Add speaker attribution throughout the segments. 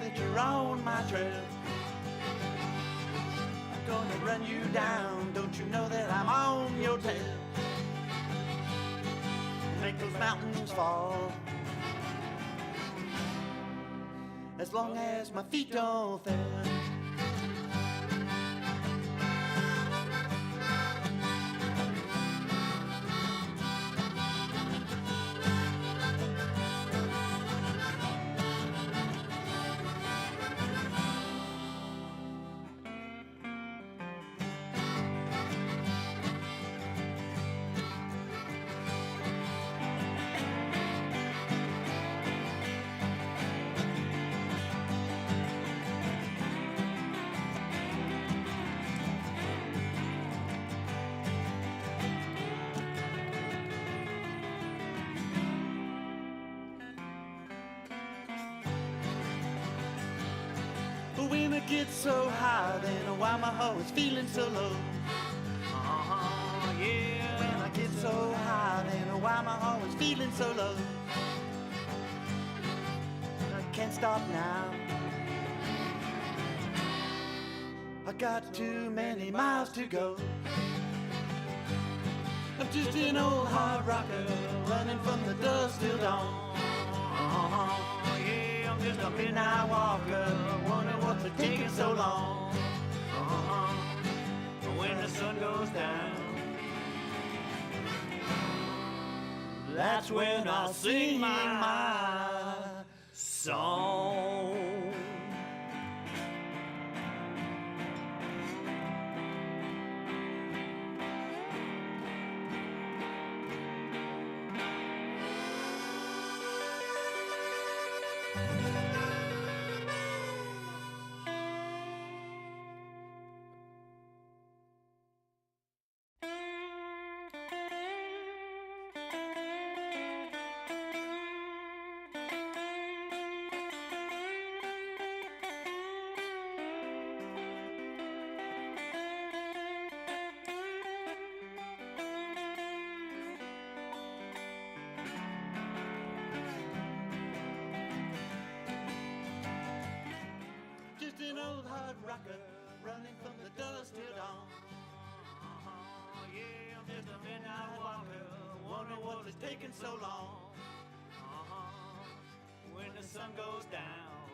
Speaker 1: that you're on my trail. I'm gonna run you down, don't you know that I'm on your tail? Make those mountains fall, as long as my feet don't fail. When it gets so high, then why my heart is feeling so low? Yeah. When I get so high, then why my heart is feeling so low? I can't stop now. I got too many miles to go. I'm just an old hard rocker running from the dusk till dawn. Yeah, I'm just a midnight walker, wonder what's it taking so long. When the sun goes down, that's when I'll sing my song. Running from the dust till dawn. Yeah, I'm just a midnight walker, wonder what is taking so long. When the sun goes down,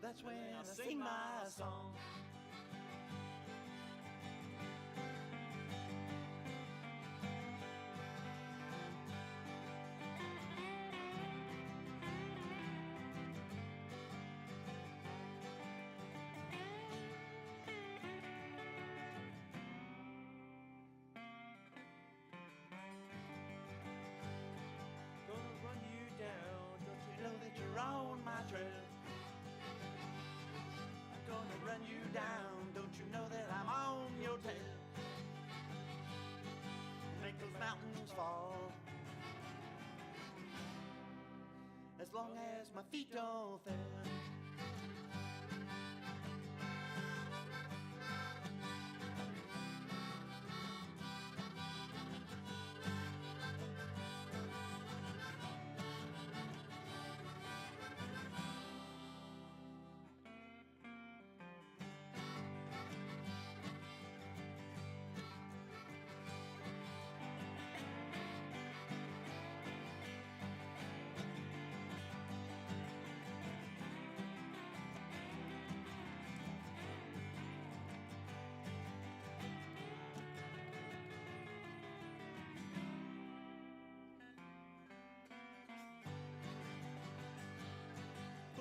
Speaker 1: that's when I sing my song. On my trail, I'm gonna run you down, don't you know that I'm on your tail? Make those mountains fall, as long as my feet don't fail.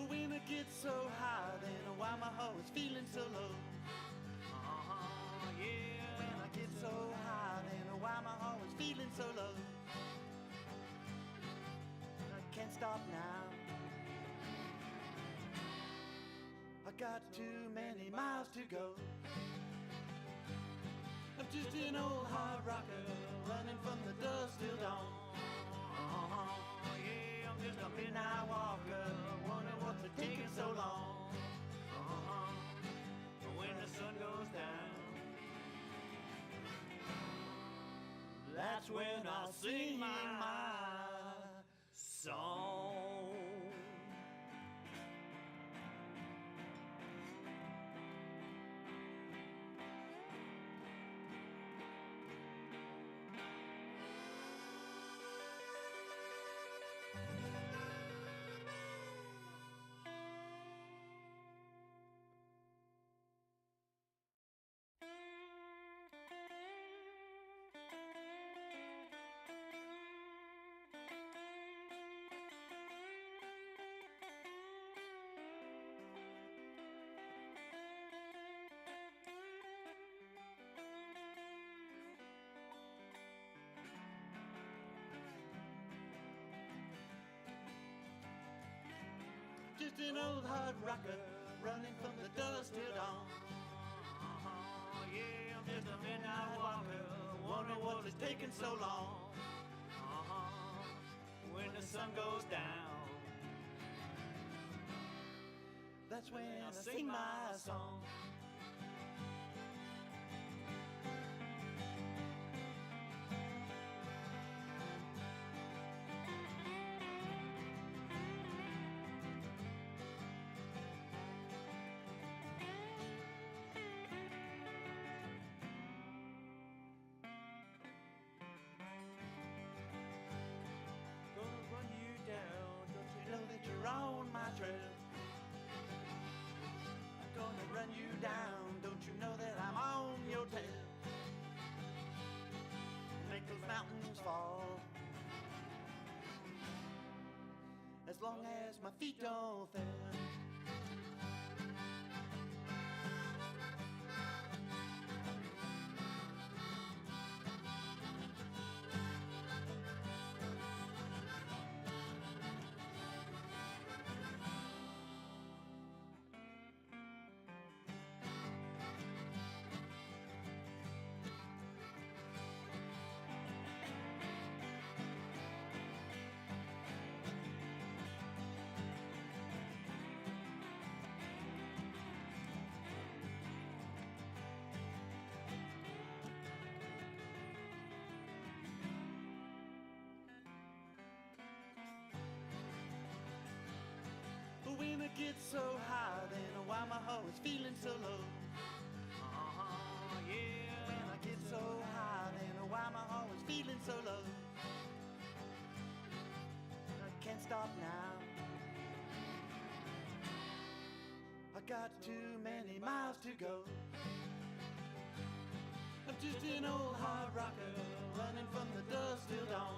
Speaker 1: When it gets so high, then why my heart is feeling so low? Yeah. When I get so high, then why my heart is feeling so low? I can't stop now. I got too many miles to go. I'm just an old hard rocker running from the dust till dawn. Yeah, I'm just a midnight walker, wonder what's it taking so long. When the sun goes down, that's when I'll sing my song. just an old hard rocker running from the dusk till dawn. Yeah, I'm just a midnight walker, wonder what is taking so long. When the sun goes down, that's when I sing my song. On my trail, I'm gonna run you down. Don't you know that I'm on your tail? Make those mountains fall, as long as my feet don't fail. When it gets so high, then why my heart is feeling so low. Yeah, when I get so high, then why my heart is feeling so low. I can't stop now, I got too many miles to go. I'm just an old hard rocker running from the dusk till dawn.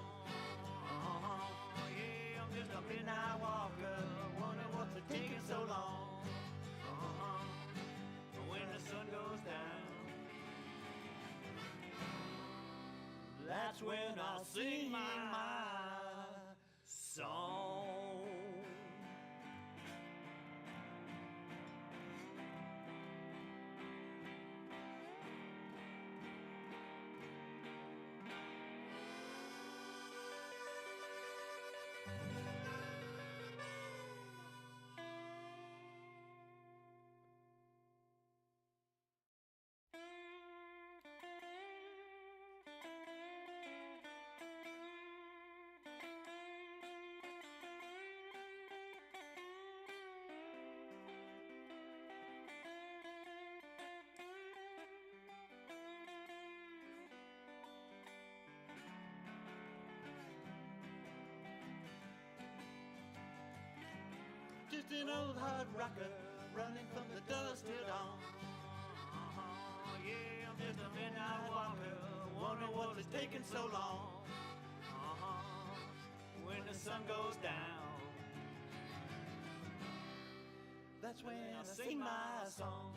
Speaker 1: Yeah, I'm just a midnight walker, wonder what's taking so long. When the sun goes down, that's when I'll sing my song. Just an old hard rocker running from the dusk till dawn. Yeah, I'm just a midnight walker, wonder what is taking so long. When the sun goes down, that's when I sing my song.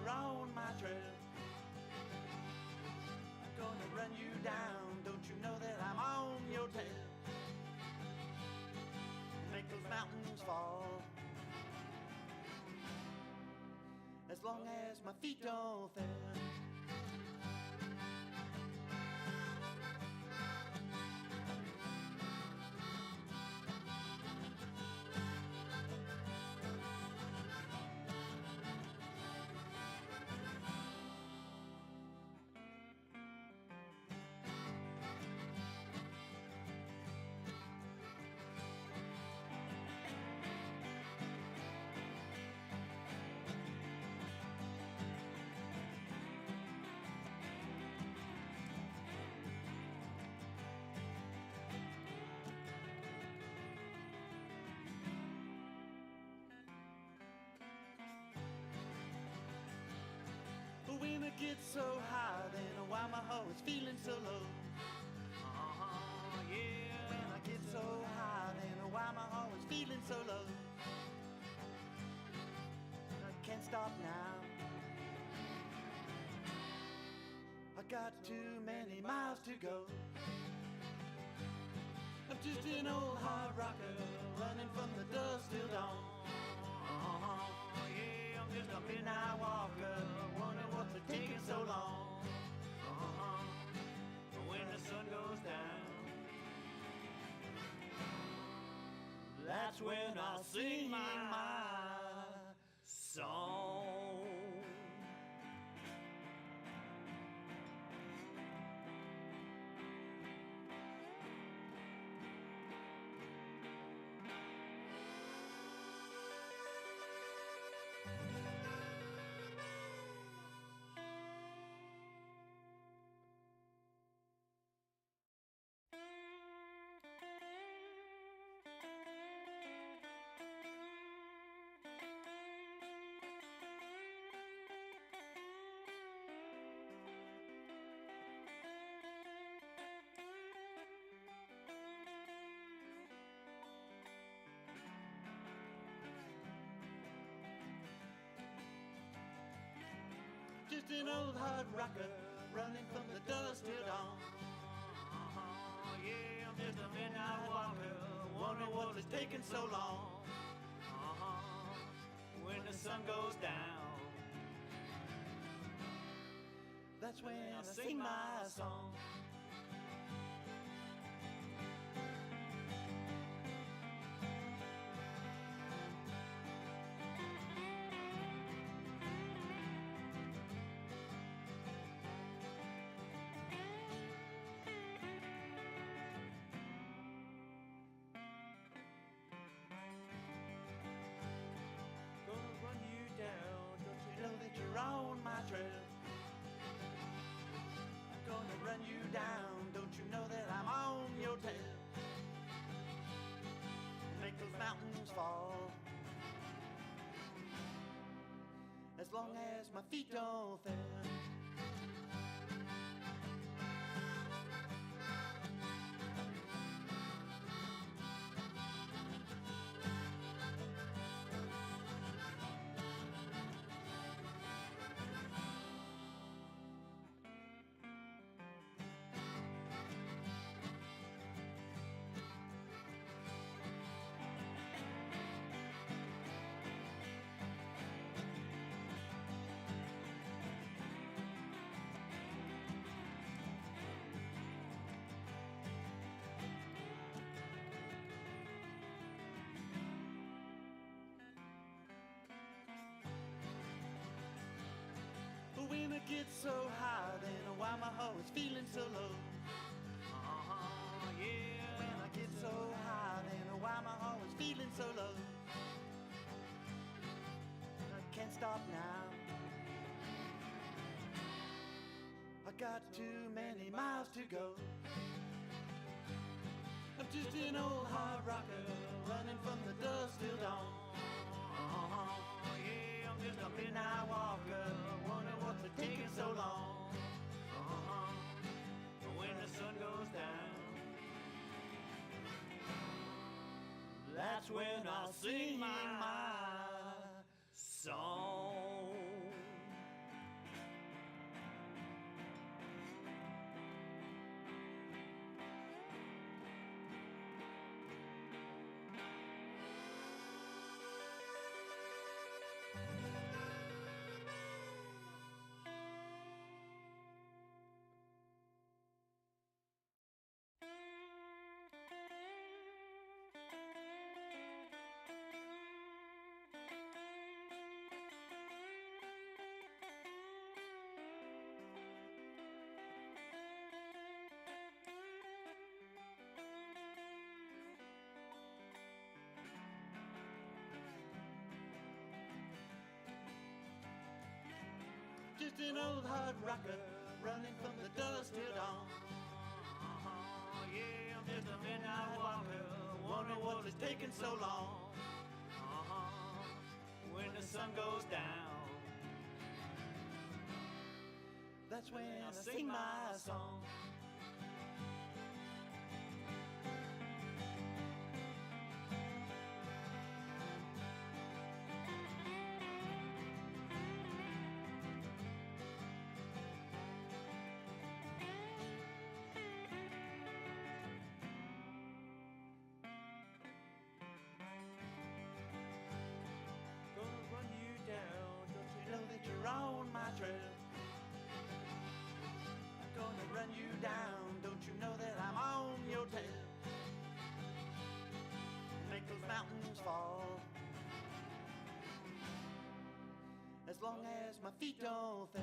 Speaker 1: On my trail, I'm gonna run you down. Don't you know that I'm on your tail? Make those mountains fall, as long as my feet don't fail. when I get so high, then why my heart is feeling so low. Yeah, when I get so high, then why my heart is feeling so low. I can't stop now. I got too many miles to go. I'm just an old hard rocker, running from the dusk till dawn. Yeah, I'm just a midnight walker, wonder what's taking so long. When the sun goes down, that's when I'll sing my song. Just an old hard rocker, running from the dusk till dawn. Yeah, I'm just a midnight walker, wonder what is taking so long. When the sun goes down, that's when I sing my song. On my trail, I'm gonna run you down. Don't you know that I'm on your tail? Make those mountains fall, as long as my feet don't fail. When I get so high, then why my heart is feeling so low. Yeah, when I get so high, then why my heart is feeling so low. I can't stop now. I got too many miles to go. I'm just an old hard rocker, running from the dusk till dawn. Yeah, I'm just a midnight walker, wonder what's taking so long. When the sun goes down, that's when I'll sing my song. Just an old hard rocker, running from the dusk till dawn. Yeah, I'm just a midnight walker, wonder what is taking so long. When the sun goes down, That's when I sing my song. On my trail, I'm gonna run you down. Don't you know that I'm on your tail? Make those mountains fall, as long as my feet don't fail.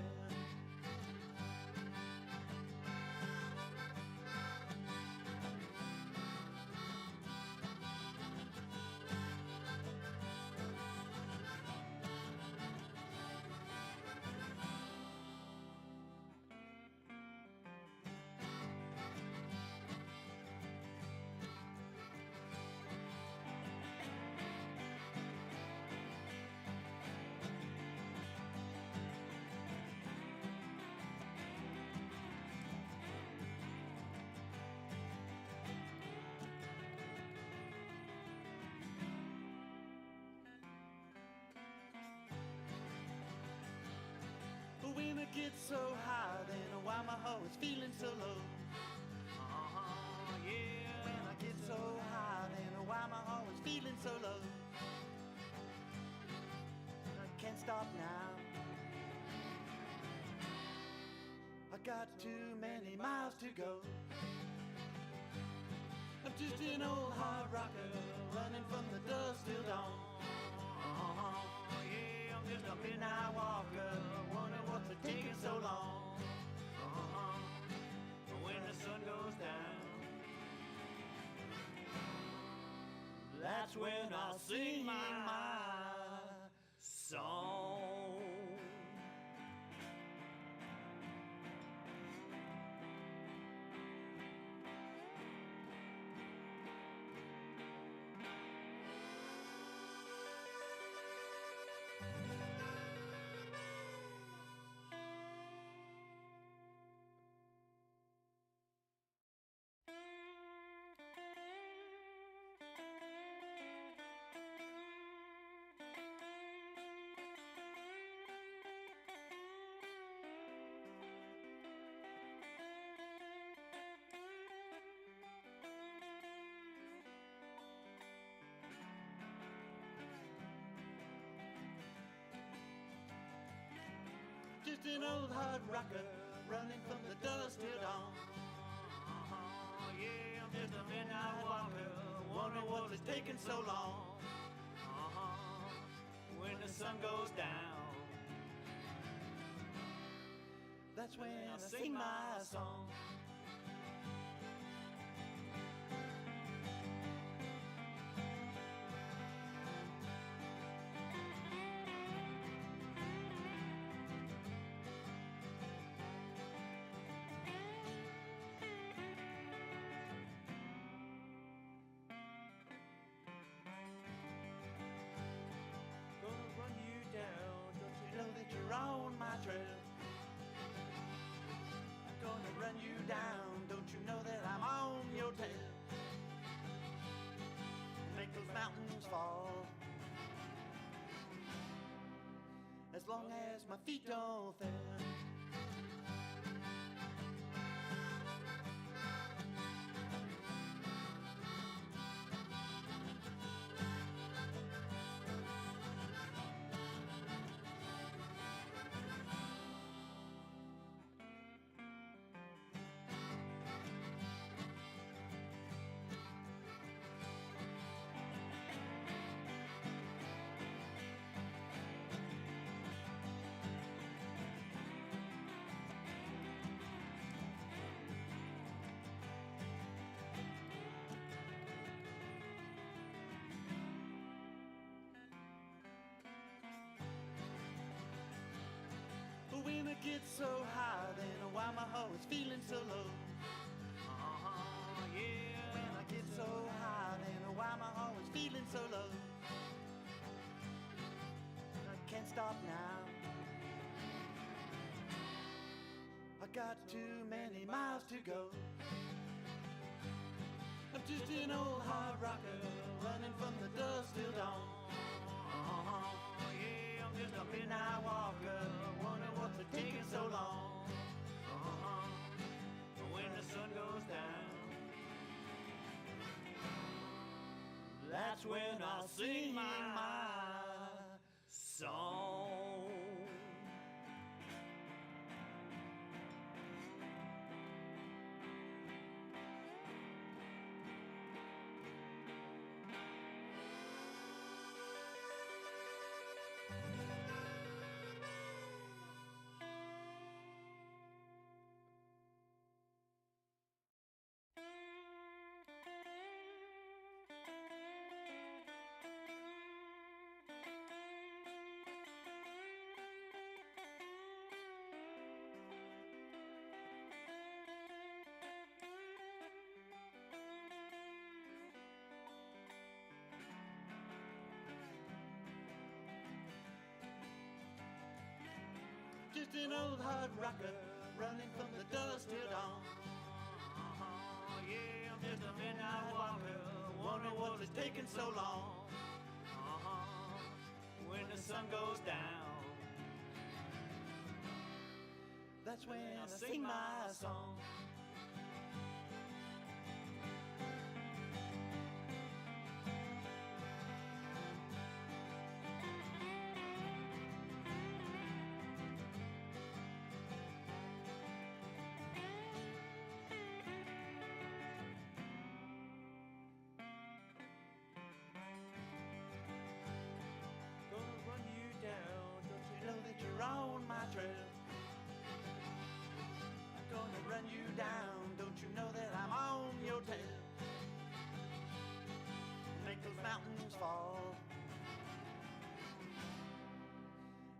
Speaker 1: When I get so high, then why my heart is feeling so low. Yeah. When I get so high, then why my heart is feeling so low. I can't stop now. I got too many miles to go. I'm just an old hard rocker, running from the dusk till dawn. Yeah, I'm just a midnight walker, wondering what's it taking so long. When the sun goes down, that's when I'll sing my song. Just an old hard rocker, running from the dusk till dawn. Yeah, I'm just a midnight walker, wondering what is taking so long. When the sun goes down, that's when I sing my song. On my trail, I'm gonna run you down. Don't you know that I'm on your tail? Make those mountains fall, as long as my feet don't fail. When I get so high, then why my heart is feeling so low. Yeah. When I get so high, then why my heart is feeling so low. I can't stop now. got too many miles to go. I'm just an old hard rocker running from the dusk till dawn. Yeah, I'm just a midnight walker. Wonder what's it taking so long. When the sun goes down, that's when I'll sing my song. Just an old hard rocker running from the dusk till dawn. Yeah, I'm just a midnight walker. Wonder what is taking so long. When the sun goes down, that's when I sing my song. On my trail, I'm gonna run you down. Don't you know that I'm on your tail? Make those mountains fall,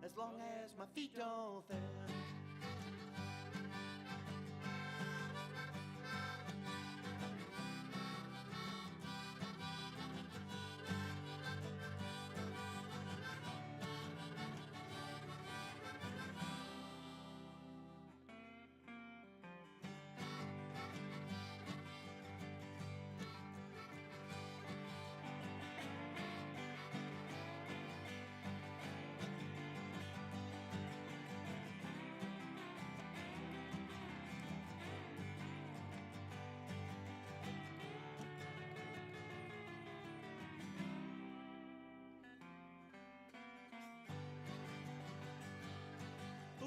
Speaker 1: as long as my feet don't fail.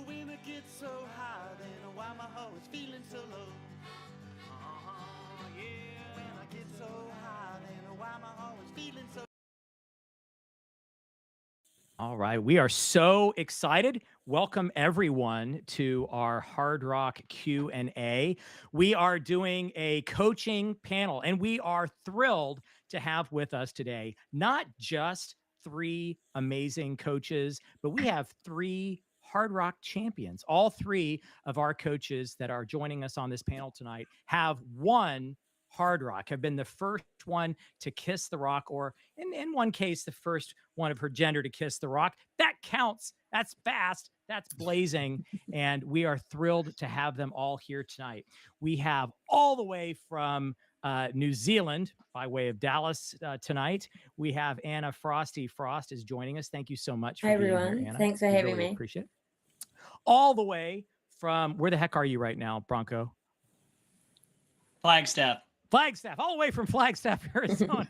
Speaker 1: When it gets so high, then why my heart is feeling so low. Yeah, when I get so high, then why my heart is feeling so.
Speaker 2: All right, we are so excited. Welcome everyone to our Hard Rock Q&A. We are doing a coaching panel, and we are thrilled to have with us today not just 3 amazing coaches, but we have 3 Hard Rock champions. All 3 of our coaches that are joining us on this panel tonight have won Hard Rock, have been the first one to kiss the rock, or in one case, the first one of her gender to kiss the rock. That counts. That's fast. That's blazing. And we are thrilled to have them all here tonight. We have all the way from New Zealand by way of Dallas tonight. We have Anna Frosty. Frost is joining us. Thank you so much for being here, Anna.
Speaker 3: Thanks for having me.
Speaker 2: Appreciate it. All the way from, where the heck are you right now, Bronco?
Speaker 4: Flagstaff,
Speaker 2: all the way from Flagstaff, Arizona.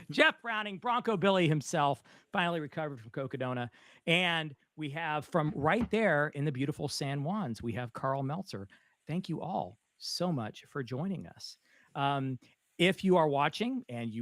Speaker 2: Jeff Browning, Bronco Billy himself, finally recovered from Cocodona. And we have from right there in the beautiful San Juans, we have Karl Meltzer. Thank you all so much for joining us. If you are watching, and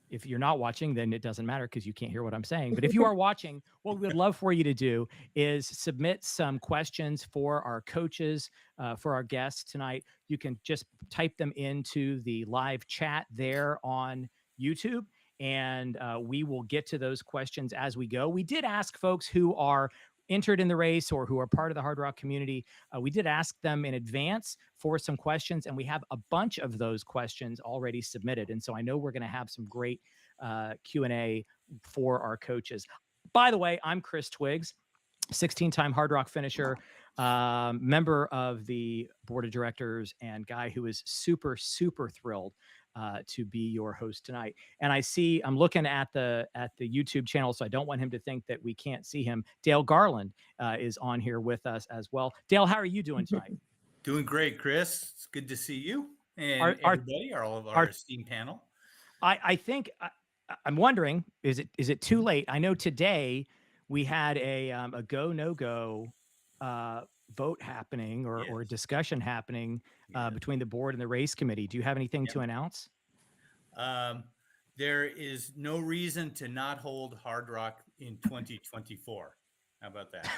Speaker 2: if you're not watching, then it doesn't matter because you can't hear what I'm saying. But if you are watching, what we would love for you to do is submit some questions for our coaches, for our guests tonight. You can just type them into the live chat there on YouTube, and we will get to those questions as we go. We did ask folks who are entered in the race or who are part of the Hard Rock community, we did ask them in advance for some questions, and we have a bunch of those questions already submitted. And so I know we're going to have some great Q&A for our coaches. By the way, I'm Chris Twiggs, 16-time Hard Rock finisher. member of the board of directors and guy who is super, super thrilled to be your host tonight. And I'm looking at the YouTube channel, so I don't want him to think that we can't see him. Dale Garland is on here with us as well. Dale, how are you doing tonight?
Speaker 3: Doing great, Chris. It's good to see you and everybody, all of our esteemed panel.
Speaker 2: I think I'm wondering, is it too late? I know today we had a go no go vote happening or discussion happening between the board and the race committee. Do you have anything to announce?
Speaker 3: There is no reason to not hold Hardrock in 2024. How about that?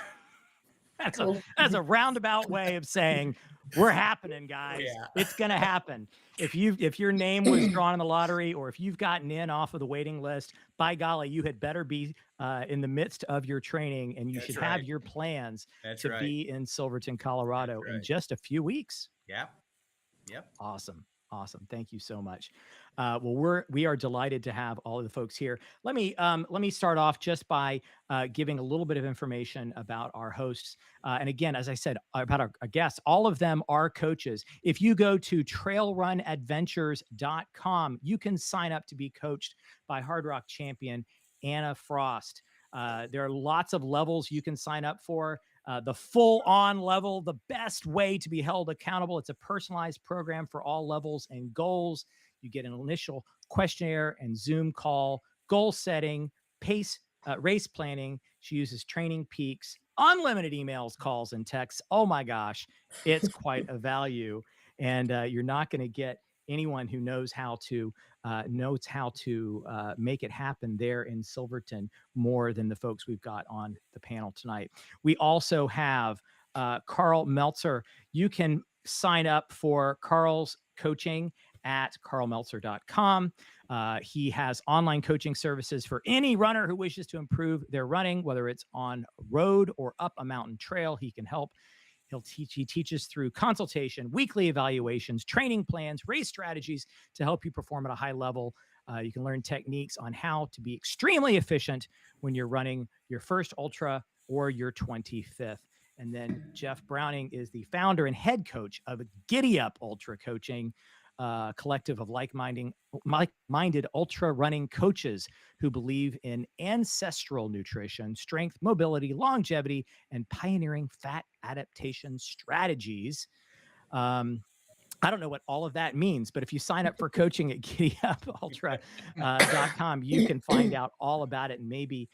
Speaker 2: That's a roundabout way of saying we're happening, guys. Yeah. It's gonna happen. If your name was drawn in the lottery, or if you've gotten in off of the waiting list, by golly, you had better be in the midst of your training, and you should have your plans to be in Silverton, Colorado in just a few weeks.
Speaker 3: Yeah. Yep.
Speaker 2: Awesome. Thank you so much. Well, we are delighted to have all of the folks here. Let me start off just by giving a little bit of information about our hosts. And again, as I said, about our guests, all of them are coaches. If you go to trailrunadventures.com, you can sign up to be coached by Hardrock champion Anna Frost. There are lots of levels you can sign up for. The full-on level, the best way to be held accountable. It's a personalized program for all levels and goals. You get an initial questionnaire and Zoom call, goal setting, race planning. She uses Training Peaks, unlimited emails, calls, and texts. Oh my gosh, it's quite a value. And you're not going to get anyone who knows how to make it happen there in Silverton more than the folks we've got on the panel tonight. We also have Karl Meltzer. You can sign up for Karl's coaching at karlmeltzer.com. He has online coaching services for any runner who wishes to improve their running, whether it's on road or up a mountain trail. He can help. He teaches through consultation, weekly evaluations, training plans, race strategies to help you perform at a high level. You can learn techniques on how to be extremely efficient when you're running your first ultra or your 25th. And then Jeff Browning is the founder and head coach of Giddy Up Ultra Coaching, collective of like-minded ultra running coaches who believe in ancestral nutrition, strength, mobility, longevity, and pioneering fat adaptation strategies. I don't know what all of that means, but if you sign up for coaching at GiddyUpUltra.com, you can find out all about it, and maybe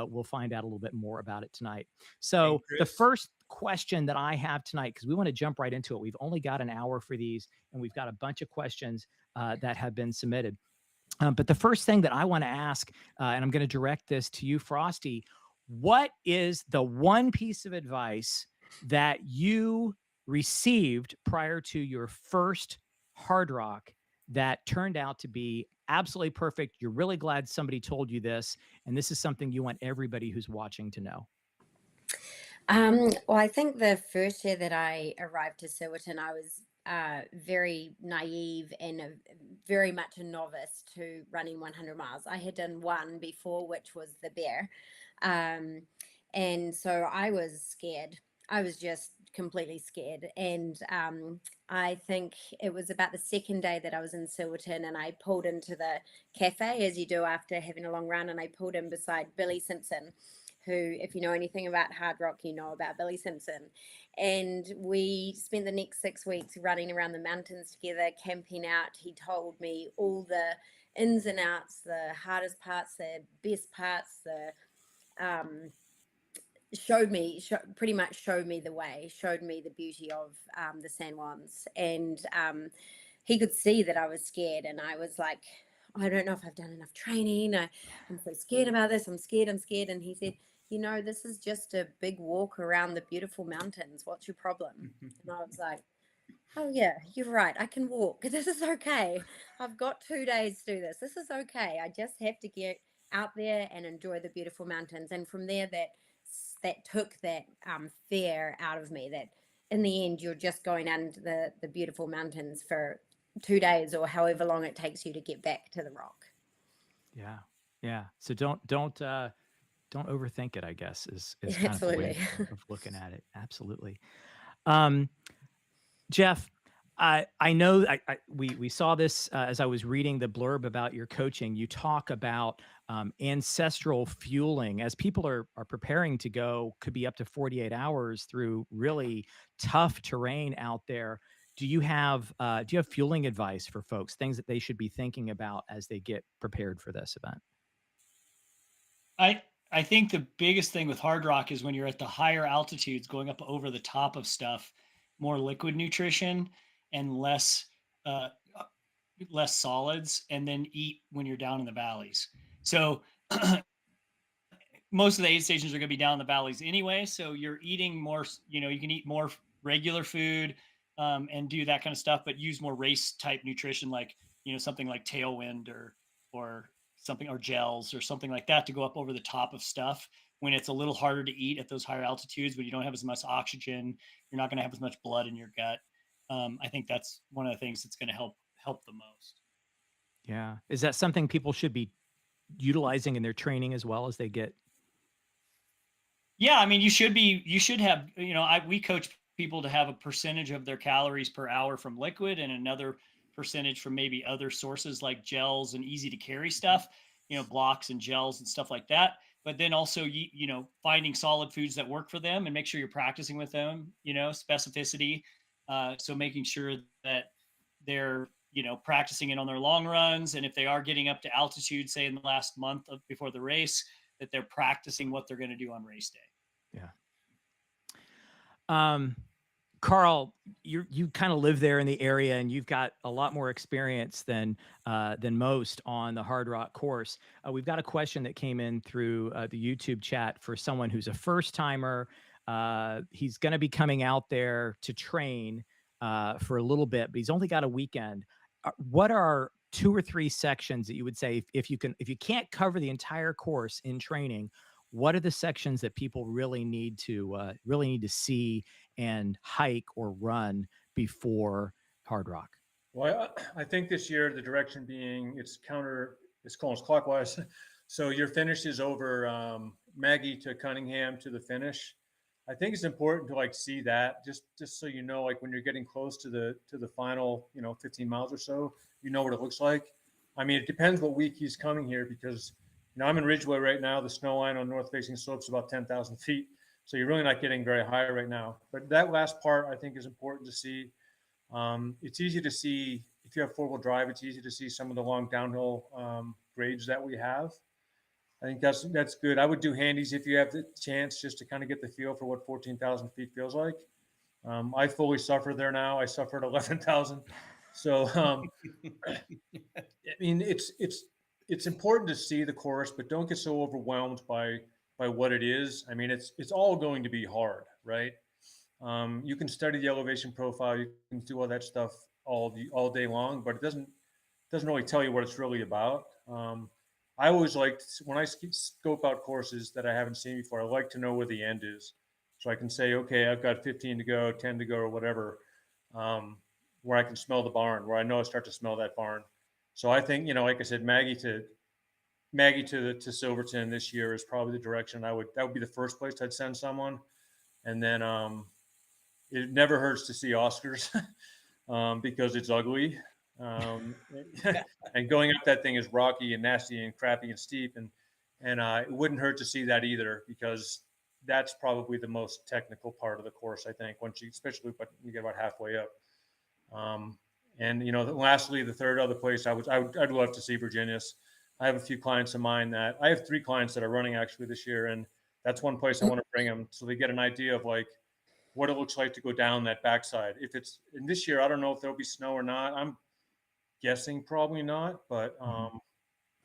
Speaker 2: we'll find out a little bit more about it tonight. So the first question that I have tonight, because we want to jump right into it. We've only got an hour for these, and we've got a bunch of questions that have been submitted. But the first thing that I want to ask, and I'm going to direct this to you, Frosty, what is the one piece of advice that you received prior to your first Hardrock that turned out to be absolutely perfect? You're really glad somebody told you this, and this is something you want everybody who's watching to know.
Speaker 4: Well, I think the first year that I arrived to Silverton, I was very naive and very much a novice to running 100 miles. I had done one before, which was the Bear. And so I was scared. I was just completely scared. And I think it was about the second day that I was in Silverton, and I pulled into the cafe, as you do after having a long run, and I pulled in beside Billy Simpson, who, if you know anything about Hardrock, you know about Billy Simpson. And we spent the next 6 weeks running around the mountains together, camping out. He told me all the ins and outs, the hardest parts, the best parts, pretty much showed me the way, showed me the beauty of the San Juans. And he could see that I was scared, and I was like, I don't know if I've done enough training. I'm so scared about this. I'm scared. And he said, you know, this is just a big walk around the beautiful mountains. What's your problem? And I was like, oh yeah, you're right. I can walk. This is okay. I've got 2 days to do this. This is okay. I just have to get out there and enjoy the beautiful mountains. And from there, that took that fear out of me, that in the end, you're just going under the beautiful mountains for 2 days or however long it takes you to get back to the rock.
Speaker 2: Yeah. So don't overthink it, I guess, is kind of the
Speaker 4: Absolutely.
Speaker 2: way of looking at it. Absolutely. Um, Jeff, I know we saw this as I was reading the blurb about your coaching. You talk about ancestral fueling as people are preparing to go, could be up to 48 hours through really tough terrain out there. Do you have fueling advice for folks, things that they should be thinking about as they get prepared for this event?
Speaker 5: I think the biggest thing with hard rock is when you're at the higher altitudes, going up over the top of stuff, more liquid nutrition and less less solids, and then eat when you're down in the valleys. So most of the aid stations are going to be down in the valleys anyway. So you're eating more, you can eat more regular food and do that kind of stuff, but use more race type nutrition, like, something like Tailwind or something, or gels or something like that, to go up over the top of stuff when it's a little harder to eat at those higher altitudes, but you don't have as much oxygen. You're not going to have as much blood in your gut. I think that's one of the things that's going to help the most.
Speaker 2: Yeah. Is that something people should be utilizing in their training as well as they get?
Speaker 5: Yeah, I mean, you should have, we coach people to have a percentage of their calories per hour from liquid and another percentage from maybe other sources like gels and easy to carry stuff, blocks and gels and stuff like that. But then also, finding solid foods that work for them and make sure you're practicing with them, specificity. So making sure that they're, practicing it on their long runs. And if they are getting up to altitude, say in the last month before the race, that they're practicing what they're going to do on race day.
Speaker 2: Yeah. Karl, you kind of live there in the area, and you've got a lot more experience than most on the Hard Rock course. We've got a question that came in through the YouTube chat for someone who's a first timer. He's going to be coming out there to train for a little bit, but he's only got a weekend. What are 2 or 3 sections that you would say, if you can't cover the entire course in training, what are the sections that people really need to see and hike or run before Hard Rock?
Speaker 6: Well, I think this year the direction being it's clockwise. So your finish is over Maggie to Cunningham to the finish. I think it's important to see that just so when you're getting close to the final 15 miles or so, what it looks like. I mean, it depends what week he's coming here, because I'm in Ridgeway right now. The snow line on north facing slopes about 10,000 feet. So you're really not getting very high right now. But that last part, I think, is important to see. It's easy to see if you have 4-wheel drive. It's easy to see some of the long downhill grades that we have. I think that's good. I would do handies if you have the chance, just to kind of get the feel for what 14,000 feet feels like. I fully suffer there now. I suffer at 11,000. So I mean, it's important to see the course, but don't get so overwhelmed by what it is. I mean, it's all going to be hard, right? You can study the elevation profile, you can do all that stuff all day long, but it doesn't really tell you what it's really about. I always liked, when I scope out courses that I haven't seen before, I like to know where the end is, so I can say, okay, I've got 15 to go, 10 to go, or whatever, where I can smell the barn, where I know I start to smell that barn. So I think, like I said, Maggie to Silverton this year is probably the direction that would be the first place I'd send someone. And then it never hurts to see Oscars because it's ugly. And going up that thing is rocky and nasty and crappy and steep. And it wouldn't hurt to see that either, because that's probably the most technical part of the course, I think, especially when you get about halfway up. And lastly, the third other place I'd love to see Virginia's. I have a few clients of mine that I have 3 clients that are running actually this year, and that's one place I want to bring them so they get an idea of what it looks like to go down that backside. If it's in this year, I don't know if there'll be snow or not. I'm guessing probably not, but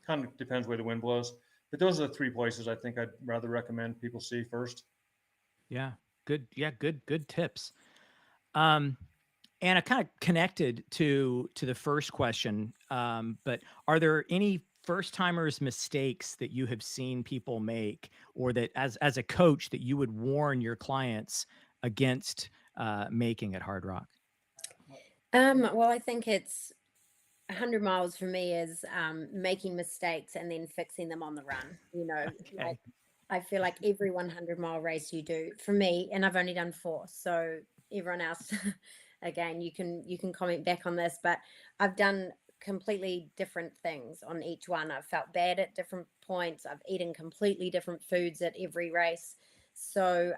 Speaker 6: kind of depends where the wind blows. But those are the 3 places I think I'd rather recommend people see first.
Speaker 2: Yeah, good. Yeah, good tips. And I kind of connected to the first question, but are there any first timers mistakes that you have seen people make, or that as a coach that you would warn your clients against making at Hard Rock?
Speaker 4: Well, I think it's 100 miles for me is making mistakes and then fixing them on the run.
Speaker 2: Okay.
Speaker 4: I feel like every 100-mile race you do, for me, and I've only done 4, so everyone else, again, you can comment back on this, but I've done completely different things on each one. I've felt bad at different points. I've eaten completely different foods at every race. So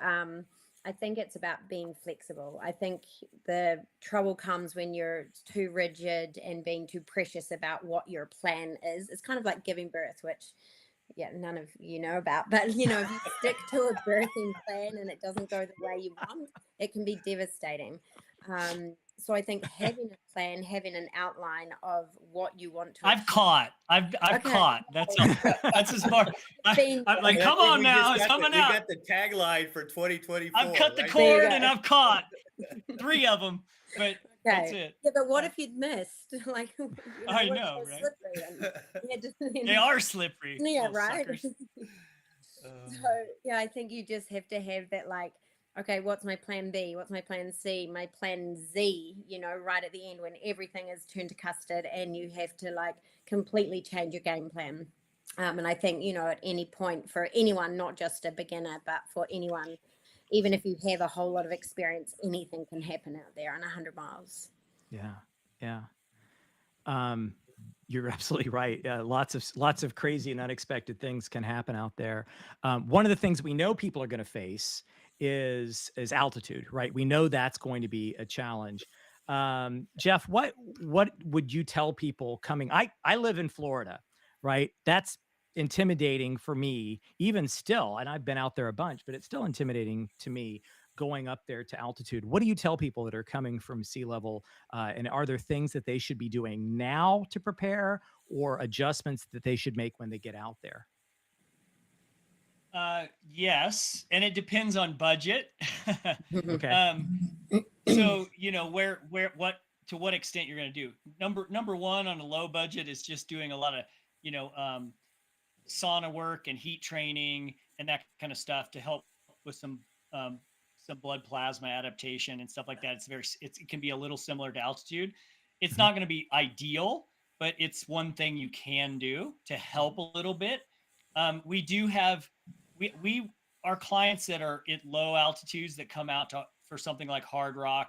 Speaker 4: I think it's about being flexible. I think the trouble comes when you're too rigid and being too precious about what your plan is. It's kind of like giving birth, which none of you know about, but if you stick to a birthing plan and it doesn't go the way you want, it can be devastating. So I think having a plan, having an outline of what you want to
Speaker 5: I've
Speaker 4: achieve.
Speaker 5: caught. I've
Speaker 4: Okay.
Speaker 5: caught. That's as far. I'm like,
Speaker 3: And I
Speaker 5: come
Speaker 3: think
Speaker 5: on
Speaker 3: we
Speaker 5: now,
Speaker 3: just
Speaker 5: it's
Speaker 3: got
Speaker 5: coming
Speaker 3: we
Speaker 5: out.
Speaker 3: got the tagline for 2024.
Speaker 5: I've cut the
Speaker 3: right?
Speaker 4: There you
Speaker 5: cord
Speaker 4: go.
Speaker 5: and I've caught 3 of them, but that's
Speaker 4: Okay.
Speaker 5: it.
Speaker 4: Yeah, but what if you'd missed? Like,
Speaker 5: I
Speaker 4: what if
Speaker 5: know,
Speaker 4: they're
Speaker 5: right?
Speaker 4: slippery and you had to-
Speaker 5: They are slippery.
Speaker 4: Yeah,
Speaker 5: little
Speaker 4: right.
Speaker 5: suckers.
Speaker 4: So yeah, I think you just have to have that, like, okay, what's my plan B? What's my plan C? My plan Z, right at the end when everything is turned to custard and you have to like completely change your game plan. And I think, at any point for anyone, not just a beginner, but for anyone, even if you have a whole lot of experience, anything can happen out there on 100 miles.
Speaker 2: Yeah. Yeah. You're absolutely right. Lots of crazy and unexpected things can happen out there. One of the things we know people are going to face is altitude, right? We know that's going to be a challenge. Jeff, what would you tell people coming? I live in Florida, right? That's intimidating for me, even still. And I've been out there a bunch, but it's still intimidating to me going up there to altitude. What do you tell people that are coming from sea level? And are there things that they should be doing now to prepare, or adjustments that they should make when they get out there?
Speaker 5: Yes, and it depends on budget.
Speaker 2: Okay.
Speaker 5: So to what extent you're going to do. Number one on a low budget is just doing a lot of sauna work and heat training and that kind of stuff to help with some blood plasma adaptation and stuff like that. It can be a little similar to altitude. It's not going to be ideal, but it's one thing you can do to help a little bit. We do have our clients that are at low altitudes that come out for something like Hardrock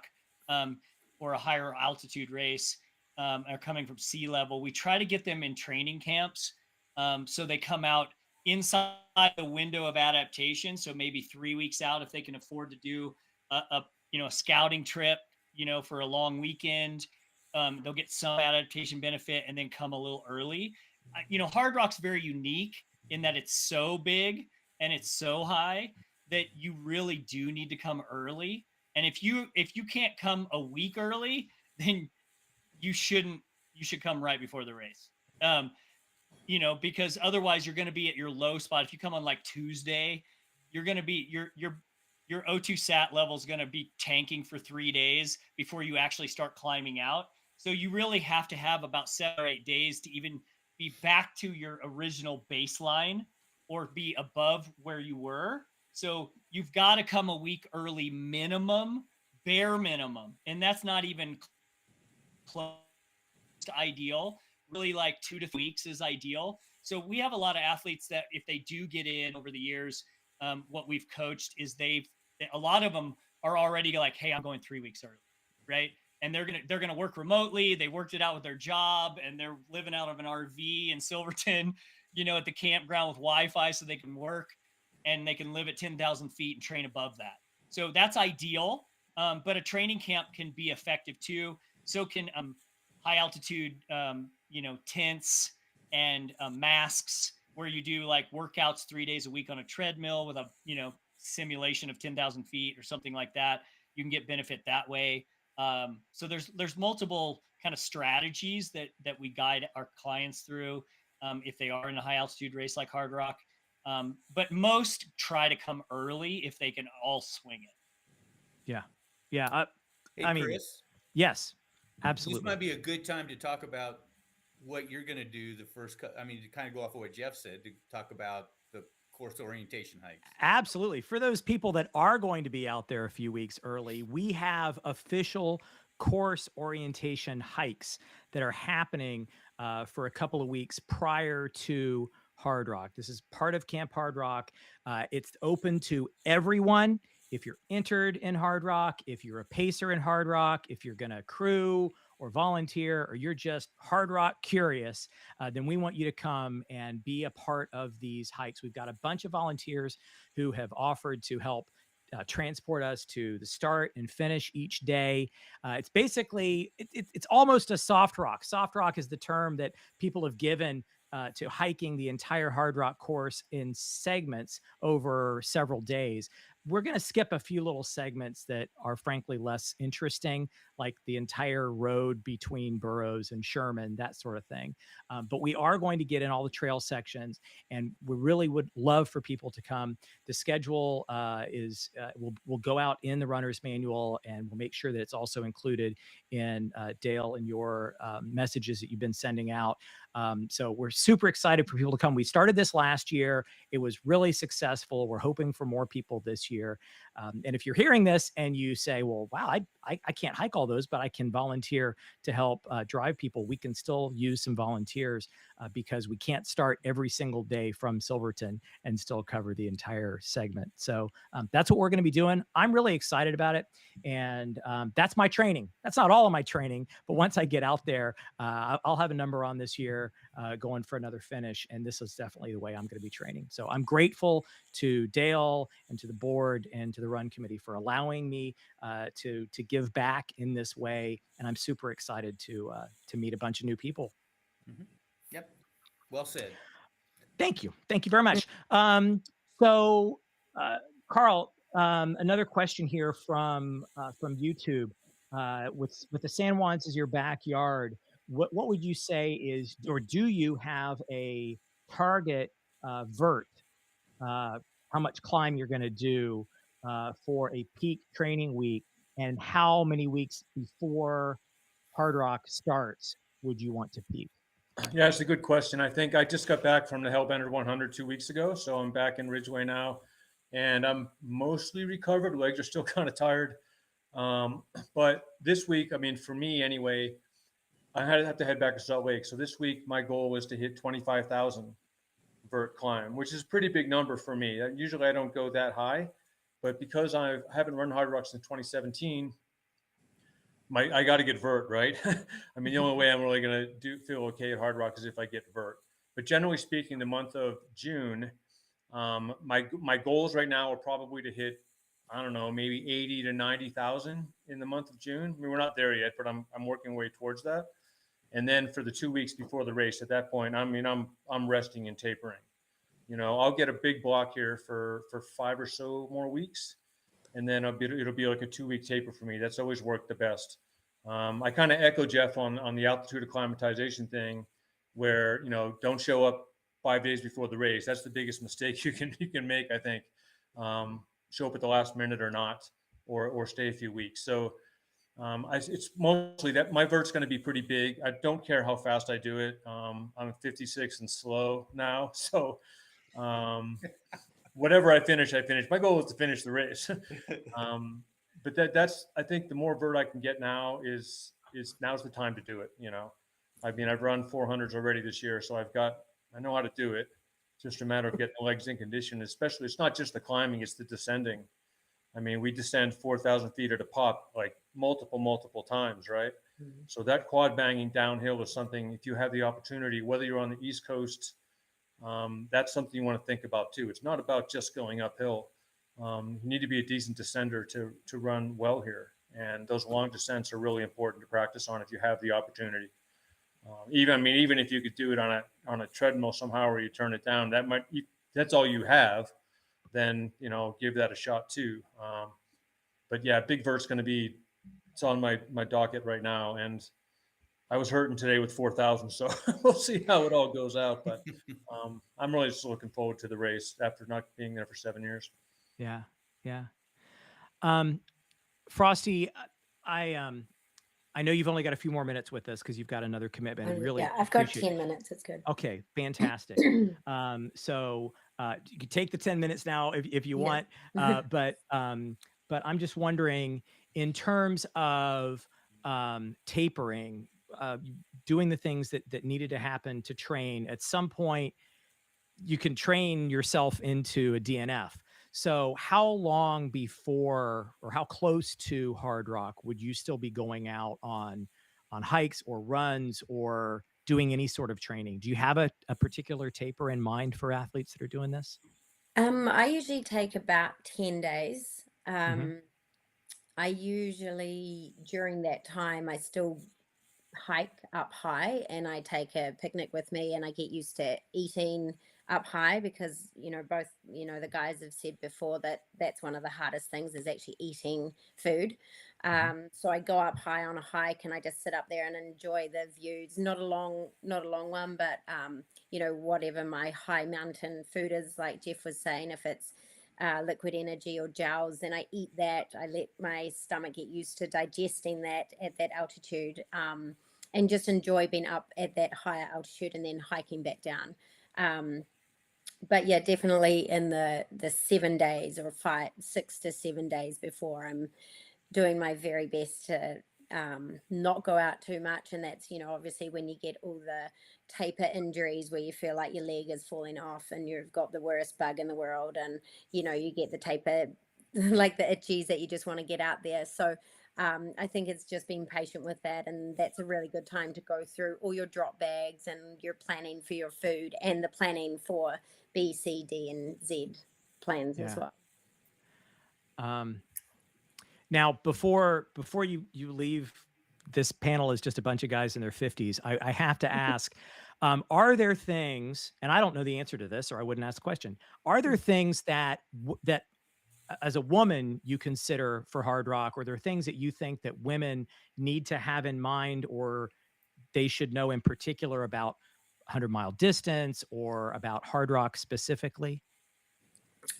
Speaker 5: or a higher altitude race are coming from sea level. We try to get them in training camps so they come out inside the window of adaptation. So maybe 3 weeks out, if they can afford to do a scouting trip, for a long weekend, they'll get some adaptation benefit and then come a little early. Hardrock's very unique in that it's so big and it's so high that you really do need to come early. And if you can't come a week early, then you should come right before the race. Because otherwise you're going to be at your low spot. If you come on like Tuesday, you're going to be your O2 sat level is going to be tanking for 3 days before you actually start climbing out. So you really have to have about 7 or 8 days to even be back to your original baseline or be above where you were. So you've got to come a week early minimum, bare minimum. And that's not even close to ideal. Really, like 2 to 3 weeks is ideal. So we have a lot of athletes that if they do get in over the years, what we've coached is a lot of them are already like, hey, I'm going 3 weeks early, right? And they're gonna work remotely. They worked it out with their job, and they're living out of an RV in Silverton, at the campground with Wi-Fi, so they can work and they can live at 10,000 feet and train above that. So that's ideal. But a training camp can be effective too. So can high altitude, tents and masks where you do like workouts 3 days a week on a treadmill with a, simulation of 10,000 feet or something like that. You can get benefit that way. So there's multiple kind of strategies that we guide our clients through if they are in a high altitude race like Hardrock. But most try to come early if they can all swing it.
Speaker 2: Yeah. Yeah.
Speaker 3: Hey,
Speaker 2: I mean,
Speaker 3: Chris,
Speaker 2: yes,
Speaker 3: this
Speaker 2: absolutely.
Speaker 3: might be a good time to talk about what you're going to do the first to kind of go off of what Jeff said, to talk about the course orientation hikes.
Speaker 2: Absolutely. For those people that are going to be out there a few weeks early, we have official course orientation hikes that are happening for a couple of weeks prior to Hardrock. This is part of Camp Hardrock. It's open to everyone. If you're entered in Hardrock, if you're a pacer in Hardrock, if you're going to crew or volunteer, or you're just Hardrock curious, then we want you to come and be a part of these hikes. We've got a bunch of volunteers who have offered to help transport us to the start and finish each day. It's basically, it's almost a soft rock. Soft rock is the term that people have given to hiking the entire Hard Rock course in segments over several days. We're going to skip a few little segments that are frankly less interesting, like the entire road between Burroughs and Sherman, that sort of thing. But we are going to get in all the trail sections, and we really would love for people to come. The schedule will go out in the runner's manual, and we'll make sure that it's also included in Dale and your messages that you've been sending out. So we're super excited for people to come. We started this last year. It was really successful. We're hoping for more people this year. And if you're hearing this and you say, well, wow, I can't hike all those, but I can volunteer to help drive people, we can still use some volunteers because we can't start every single day from Silverton and still cover the entire segment. So that's what we're going to be doing. I'm really excited about it. And that's my training. That's not all of my training, but once I get out there, I'll have a number on this year going for another finish. And this is definitely the way I'm going to be training. So I'm grateful to Dale and to the board and to the run committee for allowing me to give back in this way. And I'm super excited to meet a bunch of new people.
Speaker 3: Mm-hmm. Yep. Well said.
Speaker 2: Thank you. Thank you very much. Karl, another question here from YouTube. With the San Juans as your backyard, what would you say is, or do you have a target vert? How much climb you're going to do for a peak training week, and how many weeks before Hardrock starts would you want to peak?
Speaker 6: Yeah, it's a good question. I think I just got back from the Hellbender 100 2 weeks ago, so I'm back in Ridgeway now, and I'm mostly recovered. Legs are still kind of tired, but this week, I mean, for me anyway, I have to head back to Salt Lake. So this week, my goal was to hit 25,000 vert climb, which is a pretty big number for me. Usually, I don't go that high, but because I haven't run Hardrock since 2017. I got to get vert, right? I mean, the only way I'm really going to feel okay at Hardrock is if I get vert. But generally speaking, the month of June, my goals right now are probably to hit, I don't know, maybe 80 to 90,000 in the month of June. I mean, we're not there yet, but I'm working way towards that. And then for the 2 weeks before the race, at that point, I mean, I'm resting and tapering. You know, I'll get a big block here for 5 or so more weeks. And then it'll be like a 2 week taper for me. That's always worked the best. I kind of echo Jeff on the altitude acclimatization thing, where, you know, don't show up 5 days before the race. That's the biggest mistake you can make, I think. Show up at the last minute or not, or stay a few weeks. So it's mostly that my vert's going to be pretty big. I don't care how fast I do it. I'm 56 and slow now, so whatever I finish. My goal is to finish the race. But that's, I think the more vert I can get now is now's the time to do it. You know, I mean, I've run 400s already this year, so I know how to do it. It's just a matter of getting the legs in condition, especially. It's not just the climbing, it's the descending. I mean, we descend 4,000 feet at a pop, like multiple times, right? Mm-hmm. So that quad banging downhill is something, if you have the opportunity, whether you're on the East Coast, that's something you want to think about too. It's not about just going uphill. You need to be a decent descender to run well here. And those long descents are really important to practice on if you have the opportunity. Even if you could do it on a treadmill somehow, where you turn it down, that's all you have, then, you know, give that a shot too. But yeah, big vert's going to be, it's on my docket right now. And I was hurting today with 4,000, so we'll see how it all goes out. But I'm really just looking forward to the race after not being there for 7 years.
Speaker 2: Yeah. Frosty, I know you've only got a few more minutes with us because you've got another commitment. Really,
Speaker 4: yeah, I've got 10 minutes. It's good.
Speaker 2: Okay, fantastic. So you can take the 10 minutes now if you want. But I'm just wondering, in terms of tapering, doing the things that needed to happen to train, at some point, you can train yourself into a DNF. So how long before, or how close to Hardrock would you still be going out on hikes or runs or doing any sort of training? Do you have a particular taper in mind for athletes that are doing this?
Speaker 4: I usually take about 10 days.
Speaker 2: Mhm.
Speaker 4: I usually, during that time, I still hike up high and I take a picnic with me and I get used to eating up high because, both, the guys have said before that that's one of the hardest things is actually eating food. So I go up high on a hike and I just sit up there and enjoy the views. Not a long one, but, whatever my high mountain food is, like Jeff was saying, if it's liquid energy or gels, then I eat that. I let my stomach get used to digesting that at that altitude, and just enjoy being up at that higher altitude and then hiking back down. But yeah, definitely in the 7 days or 6 to 7 days before, I'm doing my very best to not go out too much. And that's, obviously when you get all the taper injuries where you feel like your leg is falling off and you've got the worst bug in the world, and you get the taper like the itchies that you just want to get out there. So I think it's just being patient with that, and that's a really good time to go through all your drop bags and your planning for your food and the planning for B, C, D, and Z plans as well.
Speaker 2: Now, before you leave, this panel is just a bunch of guys in their 50s. I have to ask, are there things, and I don't know the answer to this, or I wouldn't ask the question. Are there things that as a woman you consider for Hardrock, or there are things that you think that women need to have in mind, or they should know in particular about 100-mile distance or about Hardrock specifically?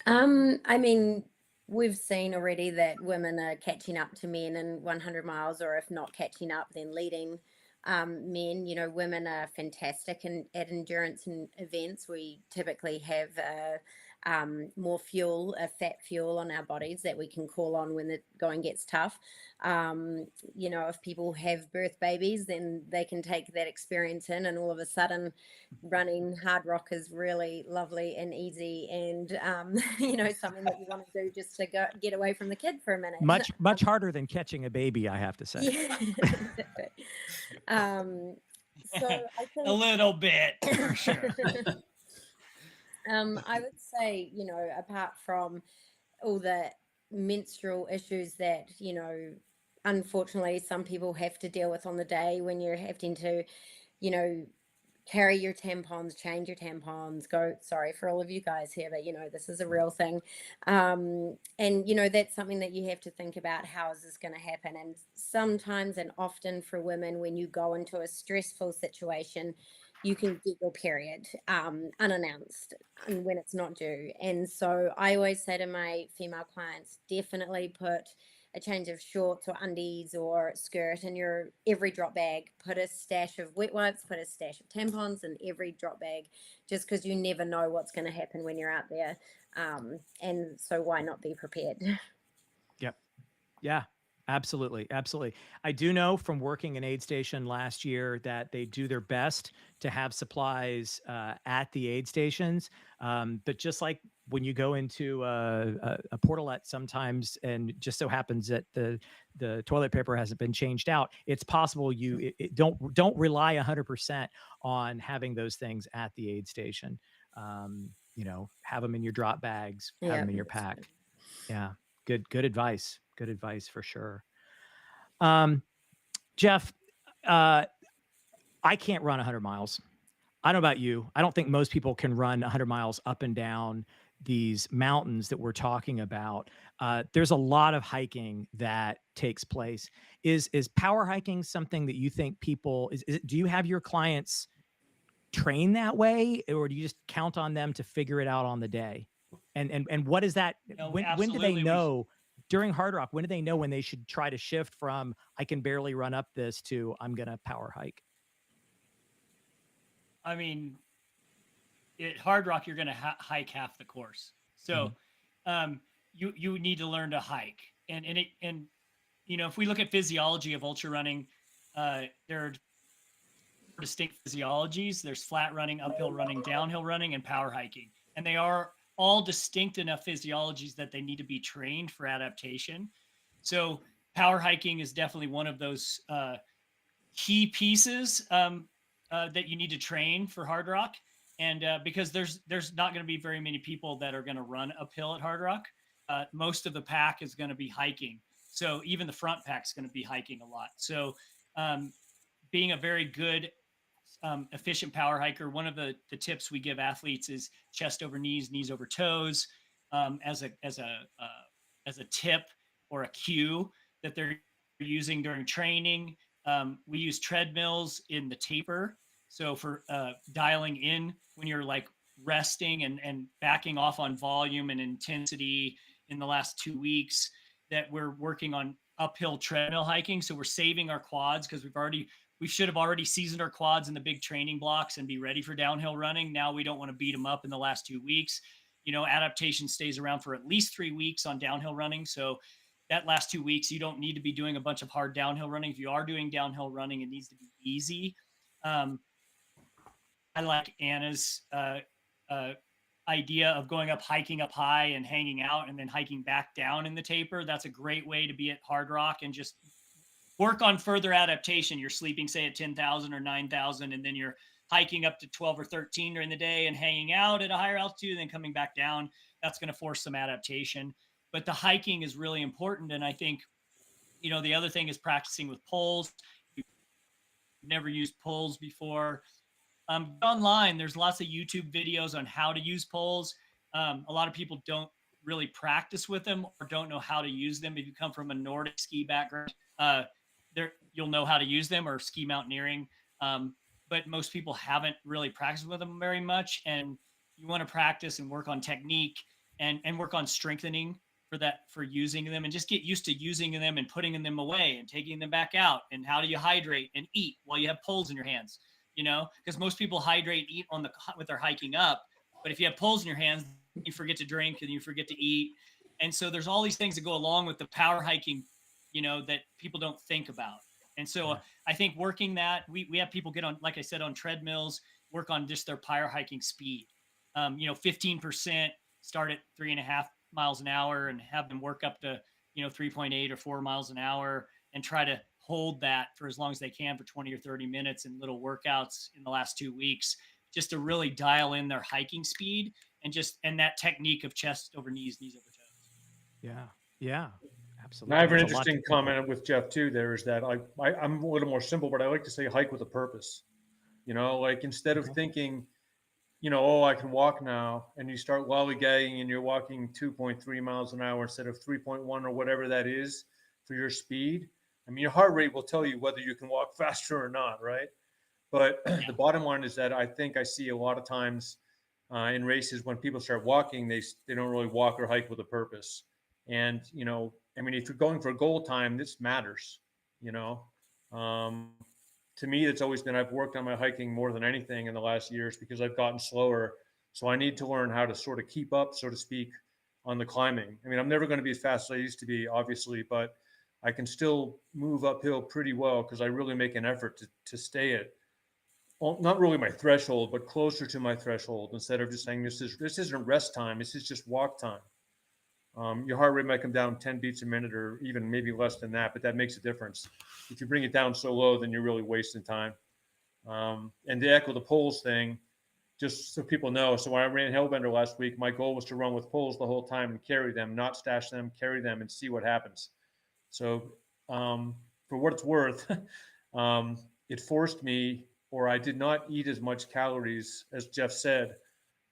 Speaker 4: I mean, we've seen already that women are catching up to men in 100 miles, or if not catching up, then leading men. Women are fantastic at endurance and events. We typically have more fuel, fat fuel on our bodies that we can call on when the going gets tough. If people have birth babies, then they can take that experience in, and all of a sudden running Hardrock is really lovely and easy, and something that you want to do just to get away from the kid for a minute.
Speaker 2: Much harder than catching a baby, I have to say.
Speaker 4: Yeah. So I think
Speaker 5: a little bit for sure.
Speaker 4: I would say, apart from all the menstrual issues that, unfortunately some people have to deal with on the day, when you're having to, carry your tampons, change your tampons, sorry for all of you guys here, but this is a real thing. And that's something that you have to think about, how is this going to happen? And sometimes, and often for women, when you go into a stressful situation, you can get your period unannounced and when it's not due. And so I always say to my female clients, definitely put a change of shorts or undies or skirt in your every drop bag. Put a stash of wet wipes, put a stash of tampons in every drop bag, just because you never know what's going to happen when you're out there. And so why not be prepared?
Speaker 2: Yep. Yeah, absolutely. Absolutely. I do know from working an aid station last year that they do their best to have supplies at the aid stations. But just like when you go into a portalette sometimes, and just so happens that the toilet paper hasn't been changed out, it's possible don't rely 100% on having those things at the aid station. Have them in your drop bags, have them in your pack. Yeah. Good advice. Good advice for sure. Jeff, I can't run 100 miles. I don't know about you. I don't think most people can run 100 miles up and down these mountains that we're talking about. There's a lot of hiking that takes place. Is power hiking something that you think people do you have your clients train that way, or do you just count on them to figure it out on the day? And what is that? When do they know during Hardrock? When do they know when they should try to shift from I can barely run up this to I'm gonna power hike?
Speaker 5: I mean, at Hardrock, you're going to hike half the course. So you need to learn to hike. And if we look at physiology of ultra running, there are distinct physiologies. There's flat running, uphill running, downhill running, and power hiking. And they are all distinct enough physiologies that they need to be trained for adaptation. So power hiking is definitely one of those key pieces that you need to train for Hardrock. And because there's not going to be very many people that are going to run uphill at Hardrock. Most of the pack is going to be hiking. So even the front pack is going to be hiking a lot. So being a very good, efficient power hiker, one of the tips we give athletes is chest over knees, knees over toes, as a tip or a cue that they're using during training. We use treadmills in the taper. So for dialing in when you're like resting and backing off on volume and intensity in the last 2 weeks, that we're working on uphill treadmill hiking. So we're saving our quads because we should have already seasoned our quads in the big training blocks and be ready for downhill running. Now we don't want to beat them up in the last 2 weeks. You know, adaptation stays around for at least 3 weeks on downhill running. So that last 2 weeks, you don't need to be doing a bunch of hard downhill running. If you are doing downhill running, it needs to be easy. I like Anna's idea of going up, hiking up high and hanging out and then hiking back down in the taper. That's a great way to be at Hardrock and just work on further adaptation. You're sleeping, say, at 10,000 or 9,000, and then you're hiking up to 12 or 13 during the day and hanging out at a higher altitude and then coming back down. That's going to force some adaptation. But the hiking is really important. And I think, you know, the other thing is practicing with poles. You've never used poles before. Online, there's lots of YouTube videos on how to use poles. A lot of people don't really practice with them or don't know how to use them. If you come from a Nordic ski background, you'll know how to use them, or ski mountaineering. But most people haven't really practiced with them very much. And you want to practice and work on technique and work on strengthening for using them, and just get used to using them and putting them away and taking them back out. And how do you hydrate and eat while you have poles in your hands? You know, because most people hydrate and eat with their hiking up. But if you have poles in your hands, you forget to drink and you forget to eat. And so there's all these things that go along with the power hiking, you know, that people don't think about. And so I think working that, we have people get on, like I said, on treadmills, work on just their power hiking speed. 15%, start at 3.5 miles an hour and have them work up to, 3.8 or 4 miles an hour, and try to hold that for as long as they can for 20 or 30 minutes in little workouts in the last 2 weeks, just to really dial in their hiking speed and that technique of chest over knees, knees over toes.
Speaker 2: Yeah, absolutely.
Speaker 6: And I have an
Speaker 2: There's a lot
Speaker 6: interesting comment with Jeff too. There is that I'm a little more simple, but I like to say hike with a purpose. You know, like instead of thinking, oh, I can walk now, and you start lollygagging and you're walking 2.3 miles an hour instead of 3.1 or whatever that is for your speed. I mean, your heart rate will tell you whether you can walk faster or not, right? But the bottom line is that I think I see a lot of times in races when people start walking, they don't really walk or hike with a purpose. And, I mean, if you're going for a goal time, this matters, to me, it's always been, I've worked on my hiking more than anything in the last years because I've gotten slower. So I need to learn how to sort of keep up, so to speak, on the climbing. I mean, I'm never going to be as fast as I used to be, obviously, but I can still move uphill pretty well because I really make an effort to stay at, well, not really my threshold, but closer to my threshold, instead of just saying this isn't rest time. This is just walk time. Your heart rate might come down 10 beats a minute or even maybe less than that, but that makes a difference. If you bring it down so low, then you're really wasting time. And to echo the poles thing, just so people know, so when I ran Hellbender last week, my goal was to run with poles the whole time and carry them, not stash them, carry them and see what happens. So for what it's worth, it forced me, or I did not eat as much calories as Jeff said.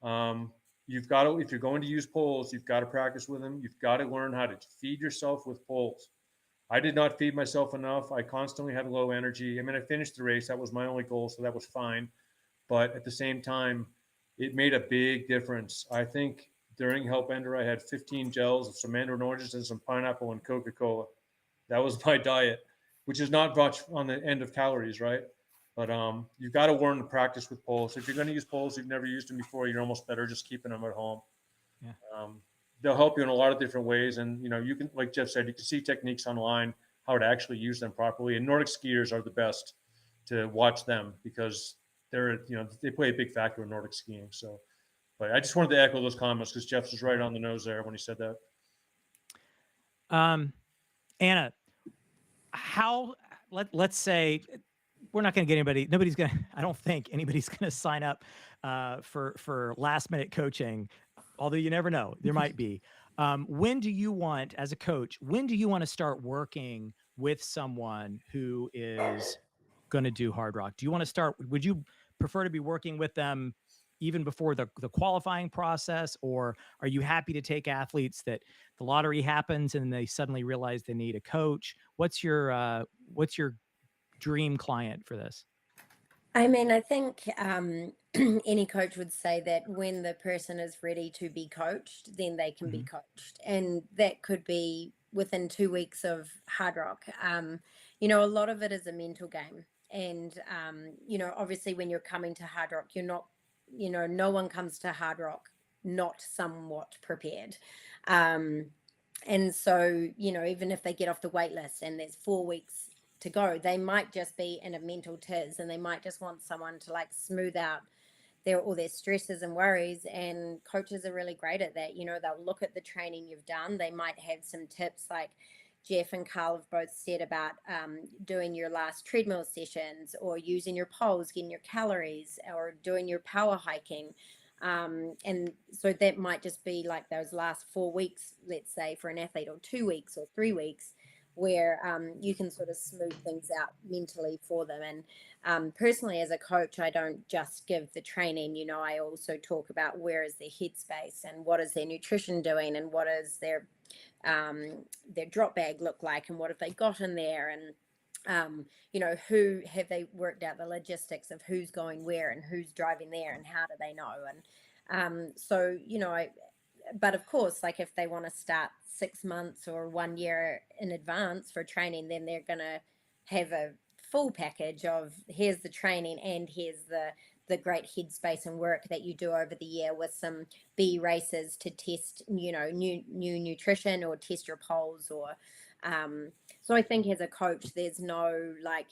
Speaker 6: You've got to, if you're going to use poles, you've got to practice with them. You've got to learn how to feed yourself with poles. I did not feed myself enough. I constantly had low energy. I mean, I finished the race. That was my only goal, so that was fine. But at the same time, it made a big difference. I think during Hellbender, I had 15 gels of some mandarin oranges and some pineapple and Coca-Cola. That was my diet, which is not much on the end of calories, right? But you've got to learn to practice with poles. If you're going to use poles, you've never used them before, you're almost better just keeping them at home.
Speaker 2: Yeah.
Speaker 6: They'll help you in a lot of different ways. And, you can, like Jeff said, you can see techniques online, how to actually use them properly. And Nordic skiers are the best. to watch them because they're, they play a big factor in Nordic skiing. So, but I just wanted to echo those comments because Jeff was right on the nose there when he said that.
Speaker 2: Anna, let's say we're not going to get anybody. I don't think anybody's going to sign up for last minute coaching, although you never know, there might be. When do you want, as a coach, to start working with someone who is going to do Hardrock? Do you want to start, would you prefer to be working with them even before the qualifying process, or are you happy to take athletes that the lottery happens and they suddenly realize they need a coach? What's your dream client for this?
Speaker 4: I mean, I think any coach would say that when the person is ready to be coached, then they can be coached. And that could be within 2 weeks of Hardrock. A lot of it is a mental game. And, obviously when you're coming to Hardrock, you're not, no one comes to Hardrock not somewhat prepared. And so, even if they get off the wait list and there's 4 weeks to go, they might just be in a mental tiz and they might just want someone to like smooth out all their stresses and worries. And coaches are really great at that. They'll look at the training you've done. They might have some tips like Jeff and Karl have both said about doing your last treadmill sessions or using your poles, getting your calories, or doing your power hiking. And so that might just be like those last 4 weeks, let's say, for an athlete, or 2 weeks or 3 weeks, where you can sort of smooth things out mentally for them. And personally, as a coach, I don't just give the training. I also talk about where is their headspace and what is their nutrition doing and what is their drop bag look like and what have they got in there, and who have they worked out the logistics of who's going where and who's driving there and how do they know. And so but of course, like if they want to start 6 months or 1 year in advance for training, then they're going to have a full package of here's the training and here's the great headspace and work that you do over the year with some B races to test, new nutrition or test your poles or, so I think as a coach, there's no like,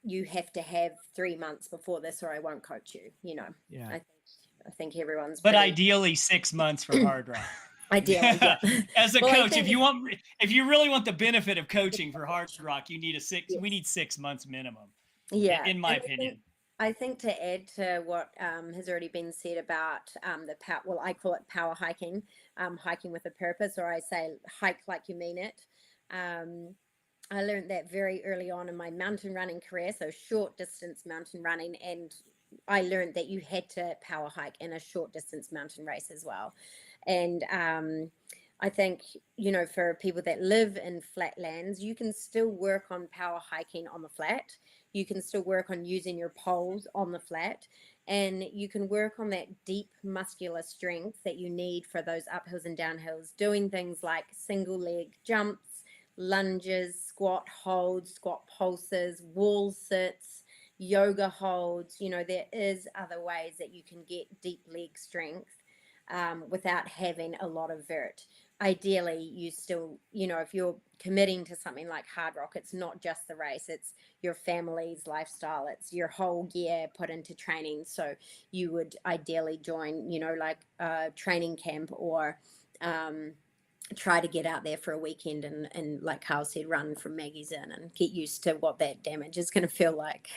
Speaker 4: you have to have 3 months before this or I won't coach you,
Speaker 2: Yeah.
Speaker 4: I think everyone's.
Speaker 5: But ideally 6 months for Hardrock.
Speaker 4: Ideally, yeah.
Speaker 5: As a coach, if you really want the benefit of coaching for Hardrock, you need we need 6 months minimum.
Speaker 4: Yeah.
Speaker 5: In my opinion.
Speaker 4: I think to add to what has already been said about I call it power hiking, hiking with a purpose, or I say hike like you mean it. I learned that very early on in my mountain running career, so short distance mountain running, and I learned that you had to power hike in a short distance mountain race as well. And I think, for people that live in flatlands, you can still work on power hiking on the flat. You can still work on using your poles on the flat, and you can work on that deep muscular strength that you need for those uphills and downhills, doing things like single leg jumps, lunges, squat holds, squat pulses, wall sits, yoga holds. There is other ways that you can get deep leg strength without having a lot of vert. Ideally, you still, if you're committing to something like Hardrock, it's not just the race, it's your family's lifestyle, it's your whole year put into training. So you would ideally join, like a training camp, or try to get out there for a weekend and like Karl said, run from Maggie's Inn and get used to what that damage is going to feel like.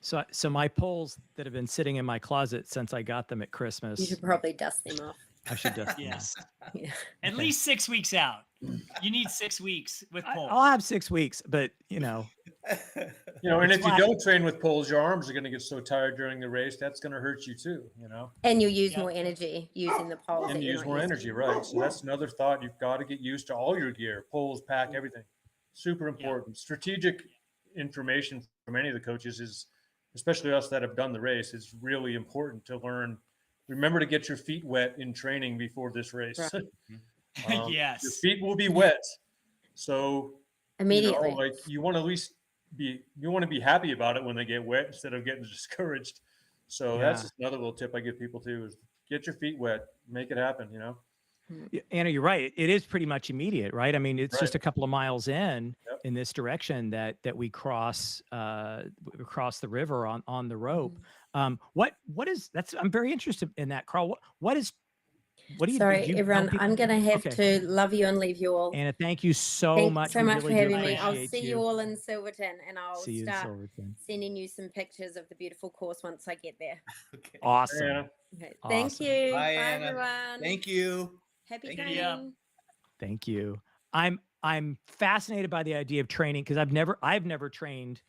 Speaker 2: So my poles that have been sitting in my closet since I got them at Christmas.
Speaker 4: You should probably dust them off.
Speaker 2: I should dust them
Speaker 5: Yes.
Speaker 2: off.
Speaker 4: Yeah.
Speaker 5: At least 6 weeks out. You need 6 weeks with poles.
Speaker 2: I'll have 6 weeks, but
Speaker 6: and if you don't train with poles, your arms are going to get so tired during the race. That's going to hurt you too,
Speaker 4: And you'll use more energy using the poles.
Speaker 6: And use more energy, right? So that's another thought. You've got to get used to all your gear, poles, pack, everything. Super important. Yeah. Strategic information from any of the coaches is, especially us that have done the race, is really important to learn. Remember to get your feet wet in training before this race.
Speaker 5: Right. Yes.
Speaker 6: Your feet will be wet. So
Speaker 4: immediately,
Speaker 6: you want to at least be happy about it when they get wet instead of getting discouraged. So that's just another little tip I give people too, is get your feet wet, make it happen,
Speaker 2: Anna, you're right. It is pretty much immediate, right? I mean, it's just a
Speaker 6: Right.
Speaker 2: couple of miles in
Speaker 6: Yep.
Speaker 2: in this direction that we cross the river on the rope. What is that's? I'm very interested in that, Karl. What do you
Speaker 4: Sorry,
Speaker 2: do? You tell
Speaker 4: everyone.
Speaker 2: people?
Speaker 4: I'm going to have
Speaker 2: Okay,
Speaker 4: to love you and leave you all.
Speaker 2: Anna, thank you so
Speaker 4: Thanks
Speaker 2: much.
Speaker 4: so
Speaker 2: We
Speaker 4: much for
Speaker 2: really do
Speaker 4: having me. I'll
Speaker 2: appreciate
Speaker 4: see you all in Silverton, and I'll
Speaker 2: See you in
Speaker 4: start
Speaker 2: Silverton.
Speaker 4: sending you some pictures of the beautiful course once I get there.
Speaker 3: Okay.
Speaker 2: Awesome.
Speaker 6: Yeah.
Speaker 4: Okay. Thank
Speaker 2: Awesome.
Speaker 4: you.
Speaker 3: Bye,
Speaker 4: Bye,
Speaker 3: Anna.
Speaker 4: everyone.
Speaker 3: Thank you.
Speaker 4: Happy
Speaker 3: Thank
Speaker 5: you.
Speaker 4: training.
Speaker 2: Thank you. I'm fascinated by the idea of training because I've never trained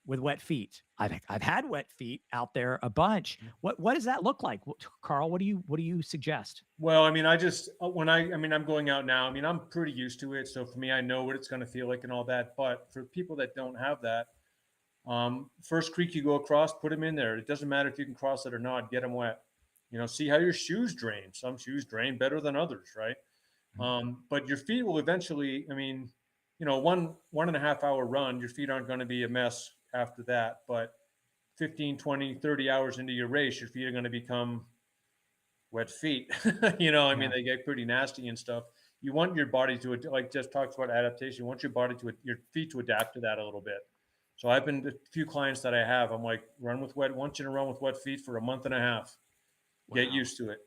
Speaker 2: with wet feet. I've had wet feet out there a bunch. What does that look like, Karl? What do you suggest?
Speaker 6: Well, I mean, I just I'm going out now. I mean, I'm pretty used to it, so for me, I know what it's going to feel like and all that. But for people that don't have that, first creek you go across, put them in there. It doesn't matter if you can cross it or not. Get them wet. See how your shoes drain. Some shoes drain better than others, right? But your feet will eventually. I mean, 1.5 hour run, your feet aren't going to be a mess after that. But 15, 20, 30 hours into your race, your feet are going to become wet feet. I mean, they get pretty nasty and stuff. You want your body to, like Jeff talks about adaptation, you want your feet to adapt to that a little bit. So I've been a few clients that I have, I'm like, want you to run with wet feet for a month and a half. Get used to it.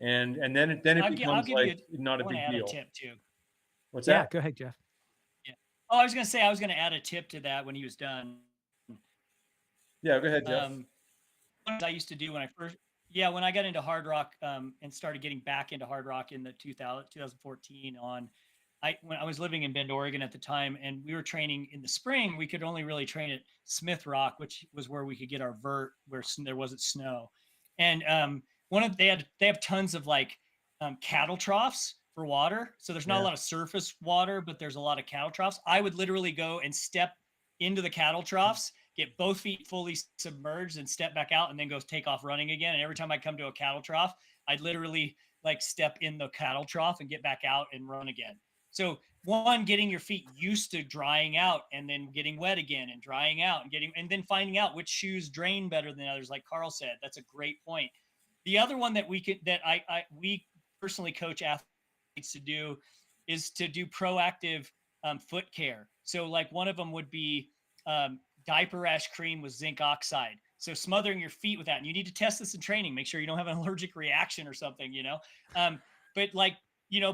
Speaker 6: And then it becomes like not a big deal.
Speaker 5: Add a tip too.
Speaker 6: What's that?
Speaker 2: Go ahead, Jeff.
Speaker 5: Yeah. Oh, I was going to add a tip to that when he was done.
Speaker 6: Yeah, go ahead, Jeff.
Speaker 5: I used to do when I got into Hardrock and started getting back into Hardrock in the 2014 when I was living in Bend, Oregon at the time, and we were training in the spring. We could only really train at Smith Rock, which was where we could get our vert where there wasn't snow. And they have tons of like cattle troughs for water. So there's not a lot of surface water, but there's a lot of cattle troughs. I would literally go and step into the cattle troughs, get both feet fully submerged and step back out and then go take off running again. And every time I come to a cattle trough, I'd literally like step in the cattle trough and get back out and run again. So one, getting your feet used to drying out and then getting wet again and drying out and then finding out which shoes drain better than others. Like Karl said, that's a great point. The other one that we personally coach athletes to do is to do proactive foot care. So like one of them would be diaper rash cream with zinc oxide. So smothering your feet with that, and you need to test this in training. Make sure you don't have an allergic reaction or something, but like,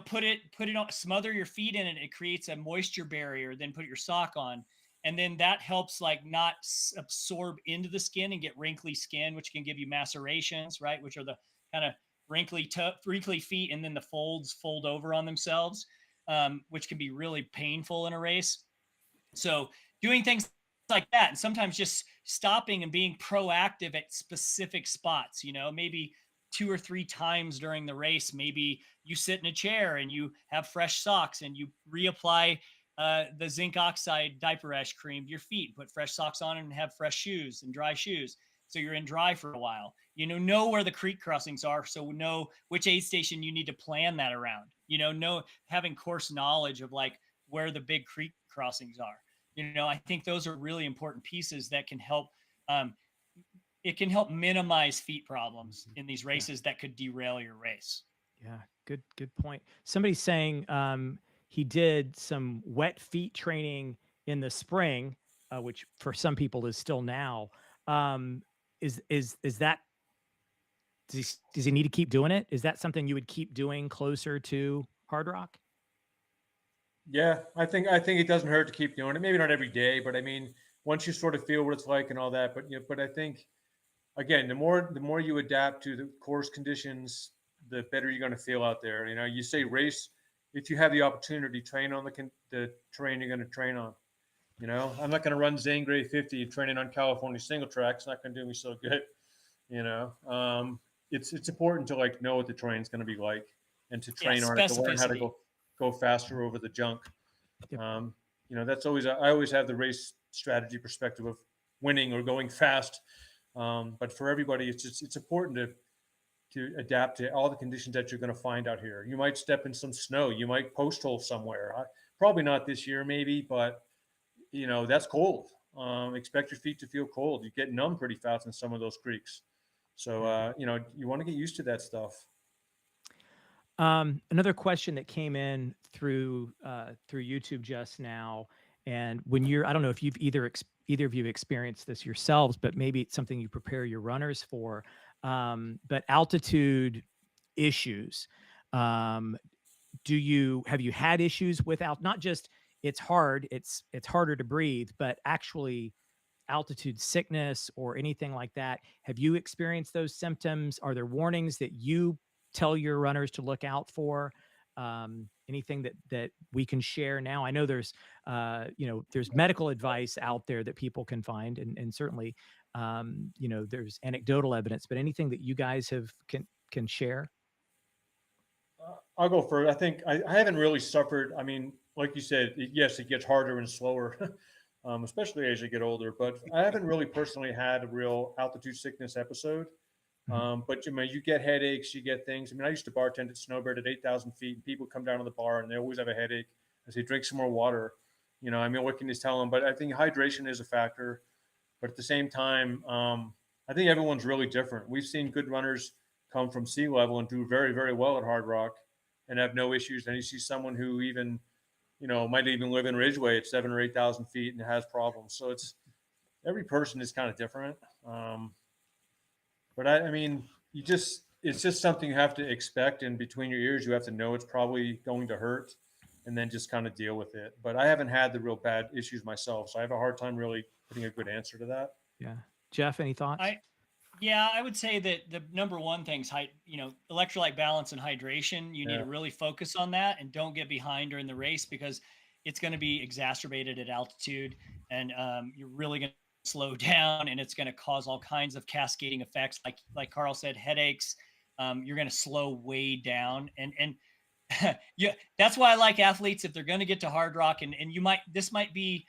Speaker 5: put it on, smother your feet in it. It creates a moisture barrier, then put your sock on. And then that helps like not absorb into the skin and get wrinkly skin, which can give you macerations, right? Which are the kind of wrinkly feet. And then the folds fold over on themselves, which can be really painful in a race. So doing things like that, and sometimes just stopping and being proactive at specific spots, maybe 2 or 3 times during the race, maybe you sit in a chair and you have fresh socks and you reapply the zinc oxide diaper rash cream to your feet, put fresh socks on and have fresh shoes and dry shoes. So you're in dry for a while, know where the creek crossings are. So know which aid station you need to plan that around, having course knowledge of like where the big creek crossings are. I think those are really important pieces that can help. It can help minimize feet problems in these races that could derail your race.
Speaker 2: Yeah, good point. Somebody's saying he did some wet feet training in the spring, which for some people is still now. Is that, does he need to keep doing it? Is that something you would keep doing closer to Hardrock?
Speaker 6: Yeah, I think it doesn't hurt to keep doing it. Maybe not every day, but I mean, once you sort of feel what it's like and all that. But I think, again, the more you adapt to the course conditions, the better you're going to feel out there. You say race, if you have the opportunity, train on the terrain you're going to train on. I'm not going to run Zane Gray 50 training on California single track. It's not going to do me so good. It's important to like know what the terrain's going to be like and to train on it, to learn how to go faster over the junk. Yep. That's I always have the race strategy perspective of winning or going fast. But for everybody, it's important to adapt to all the conditions that you're going to find out here. You might step in some snow. You might post hole somewhere. Probably not this year, maybe, but that's cold. Expect your feet to feel cold. You get numb pretty fast in some of those creeks. So, you want to get used to that stuff.
Speaker 2: Another question that came in through YouTube just now, and when you're, I don't know if you've either of you experienced this yourselves, but maybe it's something you prepare your runners for. But altitude issues. Have you had issues with not just it's hard, it's harder to breathe, but actually altitude sickness or anything like that? Have you experienced those symptoms? Are there warnings that you tell your runners to look out for? Anything that we can share now? I know there's there's medical advice out there that people can find, and certainly there's anecdotal evidence, but anything that you guys can share?
Speaker 6: I'll go first. I think I haven't really suffered. I mean, like you said, yes, it gets harder and slower, especially as you get older. But I haven't really personally had a real altitude sickness episode. But you get headaches, you get things. I mean, I used to bartend at Snowbird at 8,000 feet, and people come down to the bar and they always have a headache. I say, drink some more water. I mean, what can you tell them? But I think hydration is a factor. But at the same time, I think everyone's really different. We've seen good runners come from sea level and do very, very well at Hardrock and have no issues. And you see someone who even, might even live in Ridgeway at 7,000 or 8,000 feet and has problems. So every person is kind of different. But I mean, it's just something you have to expect, and between your ears, you have to know it's probably going to hurt, and then just kind of deal with it. But I haven't had the real bad issues myself, so I have a hard time really putting a good answer to that.
Speaker 2: Yeah. Jeff, any thoughts?
Speaker 5: I would say that the number one thing is electrolyte balance and hydration. You need to really focus on that and don't get behind during the race, because it's going to be exacerbated at altitude, and you're really going to slow down, and it's going to cause all kinds of cascading effects. Like Karl said, headaches. You're going to slow way down, and yeah, that's why I like athletes, if they're going to get to Hardrock, and this might be,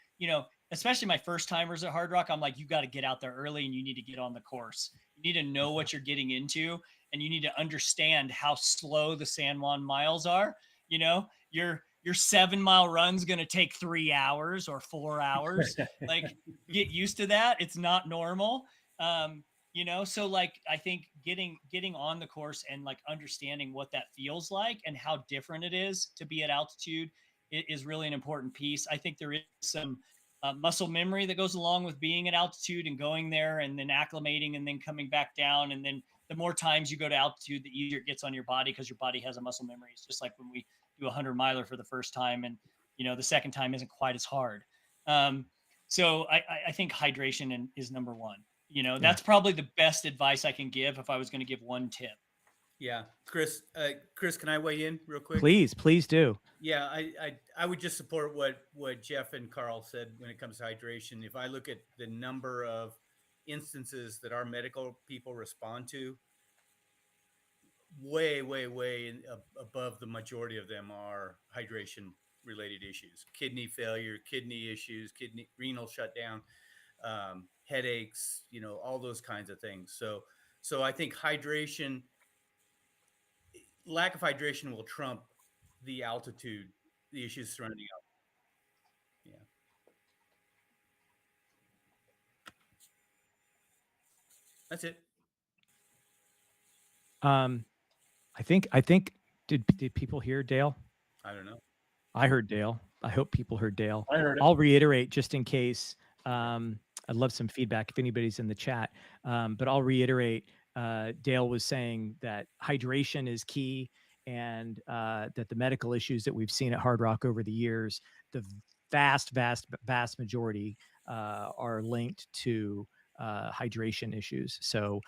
Speaker 5: especially my first timers at Hardrock, I'm like, you got to get out there early and you need to get on the course. You need to know what you're getting into, and you need to understand how slow the San Juan miles are. Your 7-mile run's going to take 3 hours or 4 hours. Like, get used to that. It's not normal. So I think getting on the course and understanding what that feels like and how different it is to be at altitude is really an important piece. I think there is some muscle memory that goes along with being at altitude and going there and then acclimating and then coming back down. And then the more times you go to altitude, the easier it gets on your body, because your body has a muscle memory. It's just like when we do a 100-miler for the first time, and the second time isn't quite as hard. So I think hydration is number one. That's probably the best advice I can give if I was going to give one tip.
Speaker 3: Yeah. Chris, can I weigh in real quick?
Speaker 2: Please do.
Speaker 3: Yeah, I would just support what Jeff and Karl said when it comes to hydration. If I look at the number of instances that our medical people respond to, way above the majority of them are hydration related issues: kidney failure, kidney issues, renal shutdown, headaches, all those kinds of things. So I think lack of hydration will trump the altitude, the issues surrounding altitude. Yeah. That's it.
Speaker 2: I think did people hear Dale?
Speaker 3: I don't know.
Speaker 2: I heard Dale. I hope people heard Dale.
Speaker 6: I heard it.
Speaker 2: I'll reiterate just in case. I'd love some feedback if anybody's in the chat. But I'll reiterate, Dale was saying that hydration is key, and that the medical issues that we've seen at Hardrock over the years, the vast majority are linked to hydration issues. So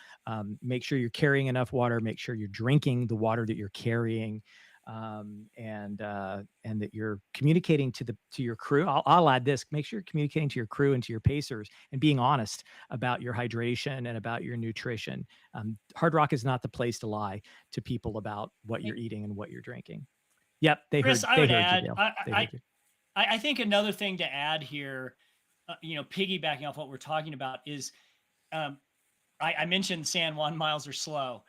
Speaker 2: make sure you're carrying enough water, make sure you're drinking the water that you're carrying, and that you're communicating to your crew. I'll add this: make sure you're communicating to your crew and to your pacers and being honest about your hydration and about your nutrition. Hardrock is not the place to lie to people about what you're eating and what you're drinking. Yep,
Speaker 5: Chris,
Speaker 2: I
Speaker 5: think another thing to add here, piggybacking off what we're talking about, is I mentioned San Juan miles are slow.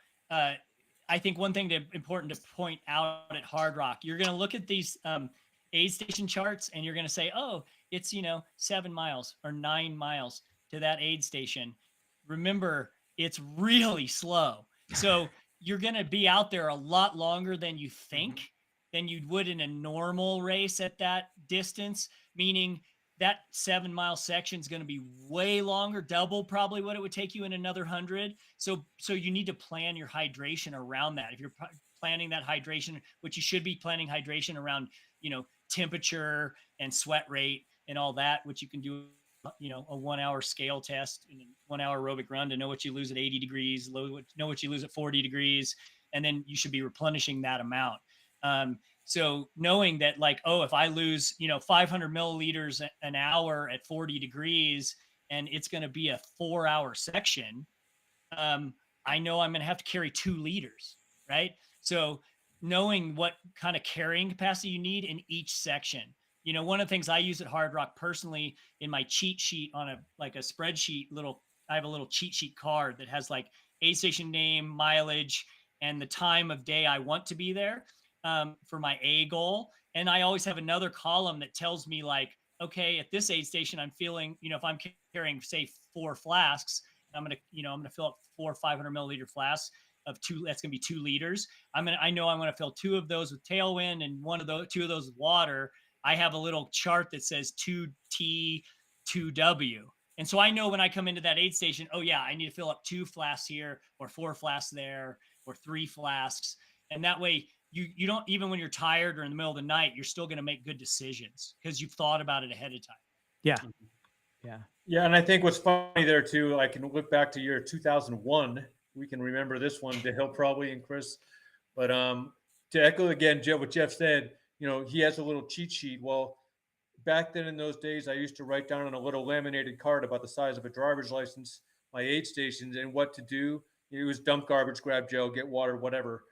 Speaker 5: I think one thing important to point out at Hardrock, you're going to look at these aid station charts and you're going to say, oh, it's 7 miles or 9 miles to that aid station. Remember, it's really slow. So you're going to be out there a lot longer than you think, than you would in a normal race at that distance, meaning that 7 mile section is going to be way longer, double probably what it would take you in another 100. So you need to plan your hydration around that. If you're planning that hydration, which you should be planning hydration around, temperature and sweat rate and all that, which you can do, a 1 hour scale test and a 1 hour aerobic run to know what you lose at 80 degrees, know what you lose at 40 degrees. And then you should be replenishing that amount. So knowing that if I lose, 500 milliliters an hour at 40 degrees, and it's going to be a 4 hour section, I know I'm going to have to carry 2 liters. Right. So knowing what kind of carrying capacity you need in each section. One of the things I use at Hardrock personally in my cheat sheet on a spreadsheet I have a little cheat sheet card that has aid station name, mileage, and the time of day I want to be there for my A goal. And I always have another column that tells me okay, at this aid station, I'm feeling, if I'm carrying say 4 flasks, I'm going to fill up 4 500 milliliter flasks of 2. That's going to be 2 liters. I know I'm going to fill 2 of those with tailwind and 2 of those with water. I have a little chart that says 2T, 2W. And so I know when I come into that aid station, oh yeah, I need to fill up 2 flasks here or 4 flasks there or 3 flasks. And that way you don't, even when you're tired or in the middle of the night, you're still going to make good decisions because you've thought about it ahead of time.
Speaker 2: Yeah. Yeah.
Speaker 6: Yeah. And I think what's funny there too, I can look back to year 2001. We can remember this one, Dale probably and Chris. But to echo again, what Jeff said, he has a little cheat sheet. Well, back then in those days, I used to write down on a little laminated card about the size of a driver's license, my aid stations and what to do. It was dump garbage, grab gel, get water, whatever.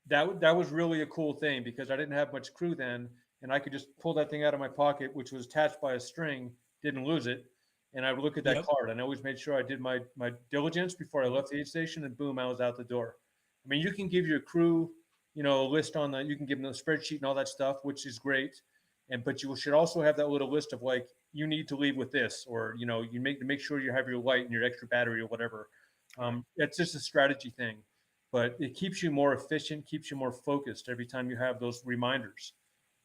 Speaker 6: That was really a cool thing because I didn't have much crew then, and I could just pull that thing out of my pocket, which was attached by a string, didn't lose it. And I would look at that card and I always made sure I did my diligence before I left the aid station, and boom, I was out the door. I mean, you can give your crew, a list on you can give them a spreadsheet and all that stuff, which is great. But you should also have that little list of you need to leave with this, or, you make sure you have your light and your extra battery or whatever. It's just a strategy thing, but it keeps you more efficient, keeps you more focused every time you have those reminders.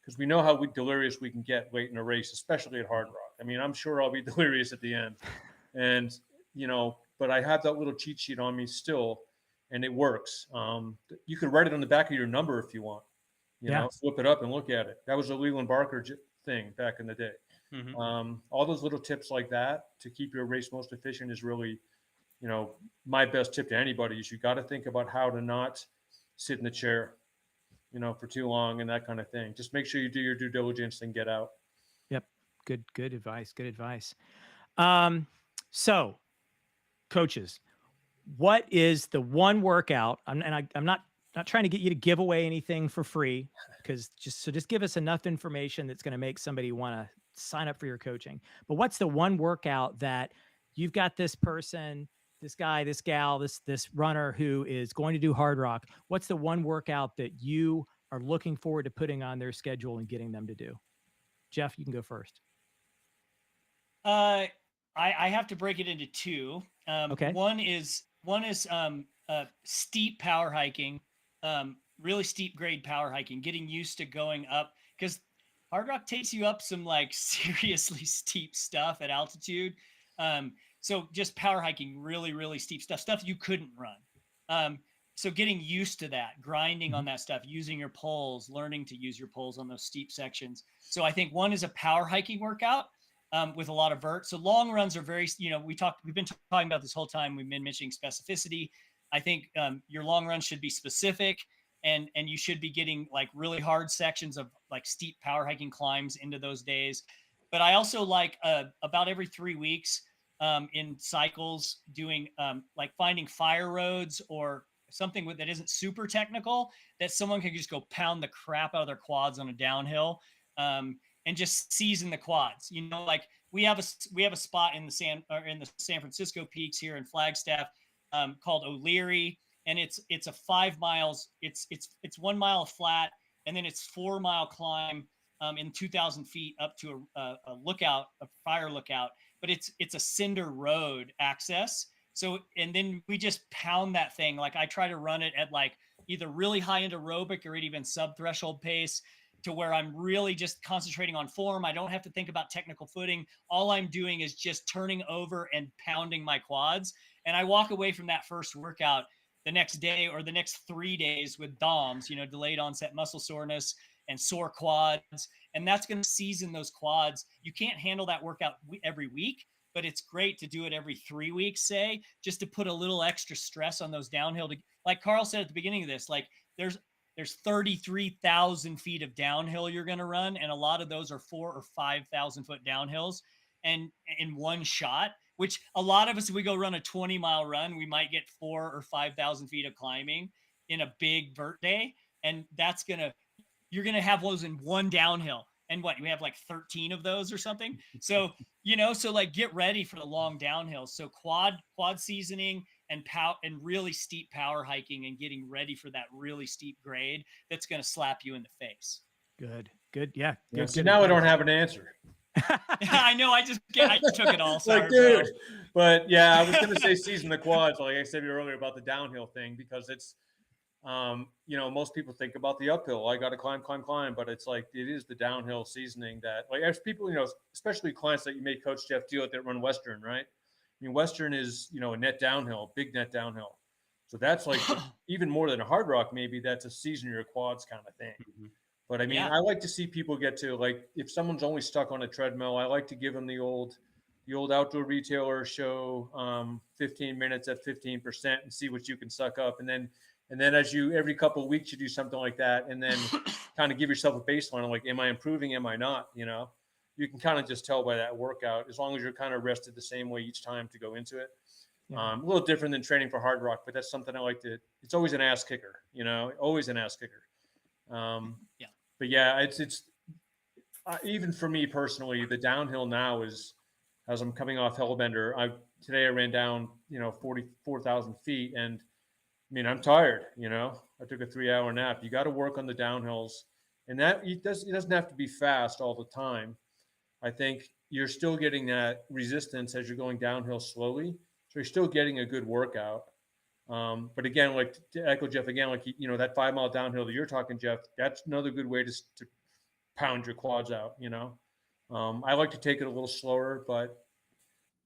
Speaker 6: Because we know how delirious we can get late in a race, especially at Hardrock. I mean, I'm sure I'll be delirious at the end. And, but I have that little cheat sheet on me still, and it works. You could write it on the back of your number if you want. Flip it up and look at it. That was a Leland Barker thing back in the day. Mm-hmm. All those little tips like that to keep your race most efficient is really, my best tip to anybody is you got to think about how to not sit in the chair, for too long and that kind of thing. Just make sure you do your due diligence and get out.
Speaker 2: Yep. Good advice. Good advice. So coaches, what is the one workout? I'm not trying to get you to give away anything for free, because just give us enough information that's going to make somebody want to sign up for your coaching. But what's the one workout that you've got this person, this guy, this gal, this runner who is going to do Hardrock? What's the one workout that you are looking forward to putting on their schedule and getting them to do? Jeff, you can go first.
Speaker 5: I have to break it into 2.
Speaker 2: Okay.
Speaker 5: One is steep power hiking, really steep grade power hiking, getting used to going up, because Hardrock takes you up some seriously steep stuff at altitude. So just power hiking, really, really steep stuff you couldn't run. So getting used to that, grinding on that stuff, using your poles, learning to use your poles on those steep sections. So I think one is a power hiking workout with a lot of vert. So long runs are very, we've been talking about this whole time. We've been mentioning specificity. I think your long run should be specific, and you should be getting really hard sections of steep power hiking climbs into those days. But I also about every 3 weeks in cycles doing finding fire roads or something that isn't super technical that someone can just go pound the crap out of their quads on a downhill and just season the quads. We have a spot in the San Francisco peaks here in Flagstaff called O'Leary, and it's a 5 miles. It's 1 mile flat, and then it's 4 mile climb in 2,000 feet up to a fire lookout. But it's a cinder road access, So, and then we just pound that thing. Like I try to run it at like either really high end aerobic or even sub threshold pace, to where I'm really just concentrating on form. I don't have to think about technical footing. All I'm doing is just turning over and pounding my quads. And I walk away from that first workout the next day or the next 3 days with DOMS, you know, delayed onset muscle soreness and sore quads. And that's going to season those quads. You can't handle that workout every week, but it's great to do it every 3 weeks, say, just to put a little extra stress on those downhill. Like Karl said at the beginning of this, like there's 33,000 feet of downhill you're going to run. And a lot of those are 4,000 or 5,000 foot downhills. And in one shot, which a lot of us, if we go run a 20-mile run, we might get 4,000 or 5,000 feet of climbing in a big vert day. And you're going to have those in one downhill. And what, we have like 13 of those or something. So, you know, so like get ready for the long downhills. So quad seasoning and really steep power hiking and getting ready for that really steep grade that's going to slap you in the face.
Speaker 2: Good. Yeah. Good.
Speaker 6: So now I don't have an answer.
Speaker 5: I know. I took it all. Sorry,
Speaker 6: like, dude.
Speaker 5: bro.
Speaker 6: But yeah, I was going to say season the quads, like I said earlier about the downhill thing, because it's, you know, most people think about the uphill. I got to climb, but it's like, it is the downhill seasoning that, like, as people, you know, especially clients that you may coach, Jeff, deal with that run Western, right? I mean, Western is, you know, a net downhill, big net downhill. So that's like even more than a Hardrock, maybe that's a season your quads kind of thing. Mm-hmm. But I mean, I like to see people get to, like, if someone's only stuck on a treadmill, I like to give them the old outdoor retailer show 15 minutes at 15% and see what you can suck up. And then as you, every couple of weeks, you do something like that, and then kind of give yourself a baseline. Like, am I improving? Am I not? You know, you can kind of just tell by that workout, as long as you're kind of rested the same way each time to go into it. Yeah. A little different than training for Hardrock, but that's something I like to, it's always an ass kicker, you know, always an ass kicker. But yeah, it's even for me personally, the downhill now is, as I'm coming off Hellbender, today I ran down, you know, 44,000 feet, and I mean, I'm tired, you know, I took a 3-hour nap. You got to work on the downhills, and that it doesn't have to be fast all the time. I think you're still getting that resistance as you're going downhill slowly. So you're still getting a good workout. But again, like to echo Jeff again, like, you know, that 5-mile downhill that you're talking, Jeff, that's another good way to pound your quads out, you know. I like to take it a little slower, but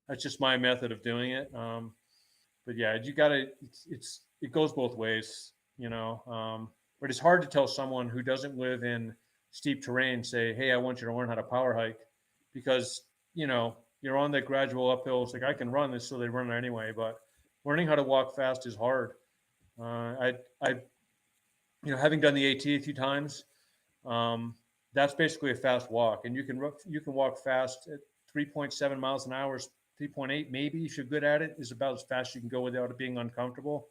Speaker 6: that's just my method of doing it. But yeah, you got to, it goes both ways, you know. But it's hard to tell someone who doesn't live in steep terrain, say, hey, I want you to learn how to power hike, because, you know, you're on that gradual uphill. It's like, I can run this, so they run it anyway. But learning how to walk fast is hard. I you know, having done the AT a few times, that's basically a fast walk, and you can walk fast at 3.7 miles an hour. 3.8 maybe, if you're good at it, is about as fast as you can go without it being uncomfortable.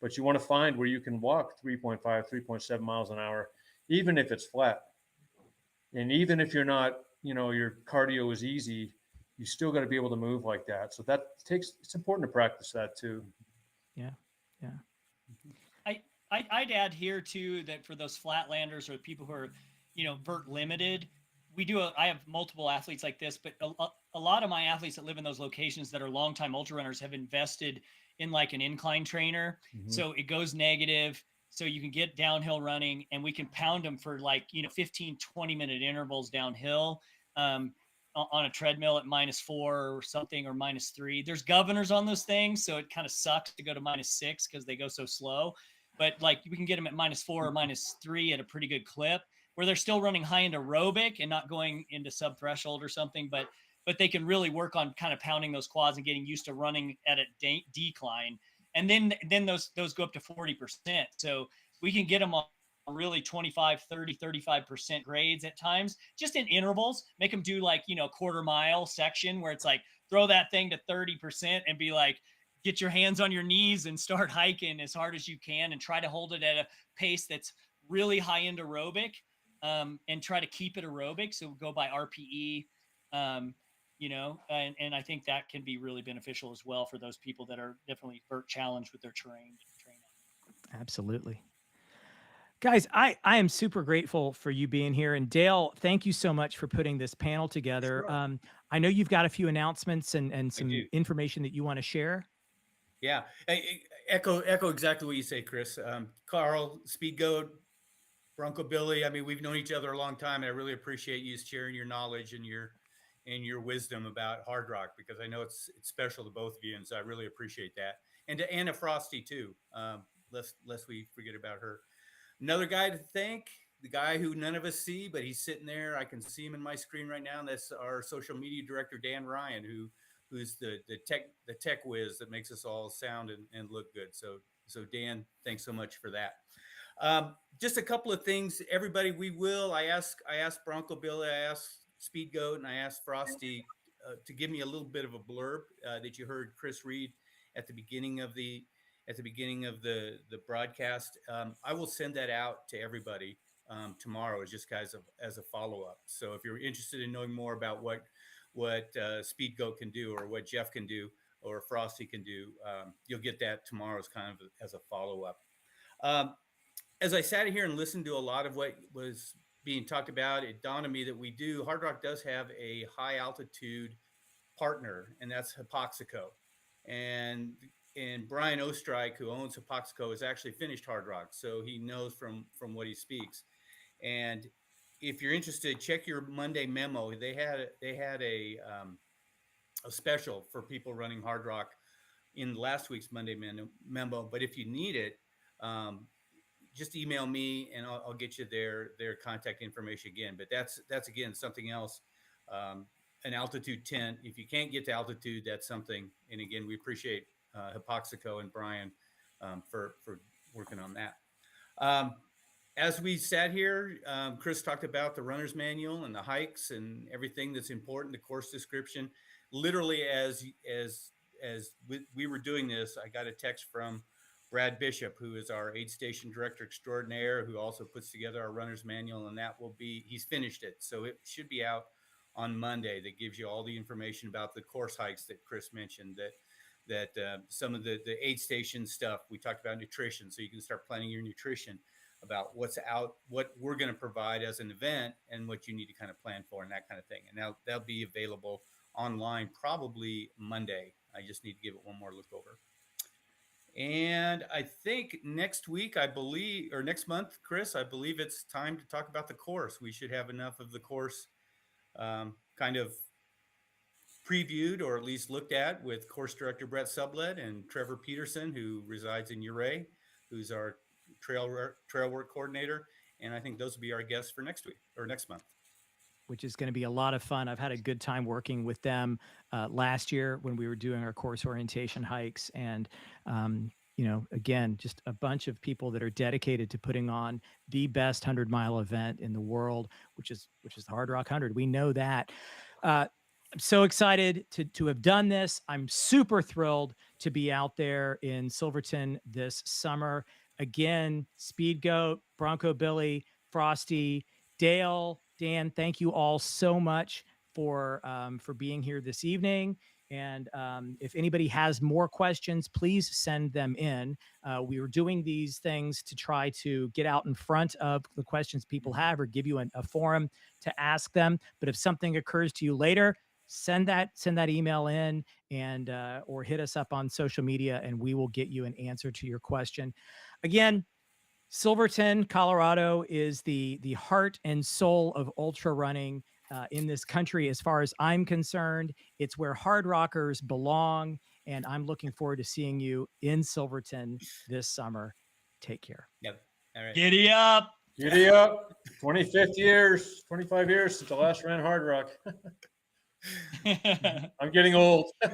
Speaker 6: But you want to find where you can walk 3.5, 3.7 miles an hour, even if it's flat. And even if you're not, you know, your cardio is easy, you still got to be able to move like that. So it's important to practice that too.
Speaker 2: Yeah.
Speaker 5: I'd add here too, that for those flatlanders or people who are, you know, vert limited, I have multiple athletes like this, but a lot of my athletes that live in those locations that are longtime ultra runners have invested in like an incline trainer. Mm-hmm. So it goes negative, so you can get downhill running, and we can pound them for like, you know, 15, 20-minute intervals downhill on a treadmill at -4 or something, or -3. There's governors on those things, so it kind of sucks to go to -6 because they go so slow. But like, we can get them at -4 or -3 at a pretty good clip, where they're still running high end aerobic and not going into sub threshold or something, but they can really work on kind of pounding those quads and getting used to running at a decline. And then those go up to 40%. So we can get them on really 25, 30, 35% grades at times, just in intervals, make them do like, you know, quarter-mile section where it's like, throw that thing to 30% and be like, get your hands on your knees and start hiking as hard as you can, and try to hold it at a pace that's really high end aerobic, and try to keep it aerobic. So go by RPE, you know, and I think that can be really beneficial as well for those people that are definitely vert challenged with their training.
Speaker 2: Absolutely. Guys, I am super grateful for you being here. And Dale, thank you so much for putting this panel together. Sure. I know you've got a few announcements and some information that you want to share.
Speaker 3: Yeah. Echo exactly what you say, Chris. Karl, Speedgoat, Bronco Billy. I mean, we've known each other a long time, and I really appreciate you sharing your knowledge and your wisdom about Hardrock, because I know it's special to both of you, and so I really appreciate that. And to Anna Frosty too. Lest we forget about her. Another guy to thank, the guy who none of us see, but he's sitting there. I can see him in my screen right now. And that's our social media director, Dan Ryan, who's the tech whiz that makes us all sound and look good. So Dan, thanks so much for that. Just a couple of things, everybody. I asked Bronco Billy, I asked Speedgoat, and I asked Frosty to give me a little bit of a blurb that you heard Chris read at the beginning of the broadcast. I will send that out to everybody tomorrow, as just guys as a follow up. So if you're interested in knowing more about what Speedgoat can do, or what Jeff can do, or Frosty can do, you'll get that tomorrow as kind of as a follow up. As I sat here and listened to a lot of what was being talked about, it dawned on me that Hardrock does have a high altitude partner, and that's Hypoxico. And Brian Ostrike, who owns Hypoxico, has actually finished Hardrock, so he knows from what he speaks. And if you're interested, check your Monday memo. They had a special for people running Hardrock in last week's Monday memo. But if you need it, just email me and I'll get you their contact information again. But that's again something else. An altitude tent. If you can't get to altitude, that's something. And again, we appreciate Hypoxico and Brian for working on that. As we sat here, Chris talked about the runner's manual and the hikes and everything that's important, the course description. Literally, as we were doing this, I got a text from Brad Bishop, who is our aid station director extraordinaire, who also puts together our runner's manual, and he's finished it. So it should be out on Monday. That gives you all the information about the course hikes that Chris mentioned, that some of the aid station stuff. We talked about nutrition, so you can start planning your nutrition, about what's out, what we're going to provide as an event, and what you need to kind of plan for, and that kind of thing. And now that'll be available online probably Monday. I just need to give it one more look over. And I think next week, or next month, Chris, I believe it's time to talk about the course. We should have enough of the course kind of previewed, or at least looked at, with course director Brett Sublett and Trevor Peterson, who resides in Ouray, who's our trail work coordinator. And I think those will be our guests for next week or next month,
Speaker 2: which is going to be a lot of fun. I've had a good time working with them last year when we were doing our course orientation hikes. And, again, just a bunch of people that are dedicated to putting on the best 100-mile event in the world, which is the Hardrock 100. We know that. I'm so excited to have done this. I'm super thrilled to be out there in Silverton this summer. Again, Speedgoat, Bronco Billy, Frosty, Dale, Dan, thank you all so much for being here this evening. And if anybody has more questions, please send them in. We were doing these things to try to get out in front of the questions people have, or give you a forum to ask them. But if something occurs to you later, send that email in, and or hit us up on social media, and we will get you an answer to your question. Again, Silverton, Colorado is the heart and soul of ultra running in this country. As far as I'm concerned, it's where Hardrockers belong, and I'm looking forward to seeing you in Silverton this summer. Take care.
Speaker 3: Yep. All right.
Speaker 5: Giddy up.
Speaker 6: Giddy up. 25 years since the last ran Hardrock. I'm getting old. All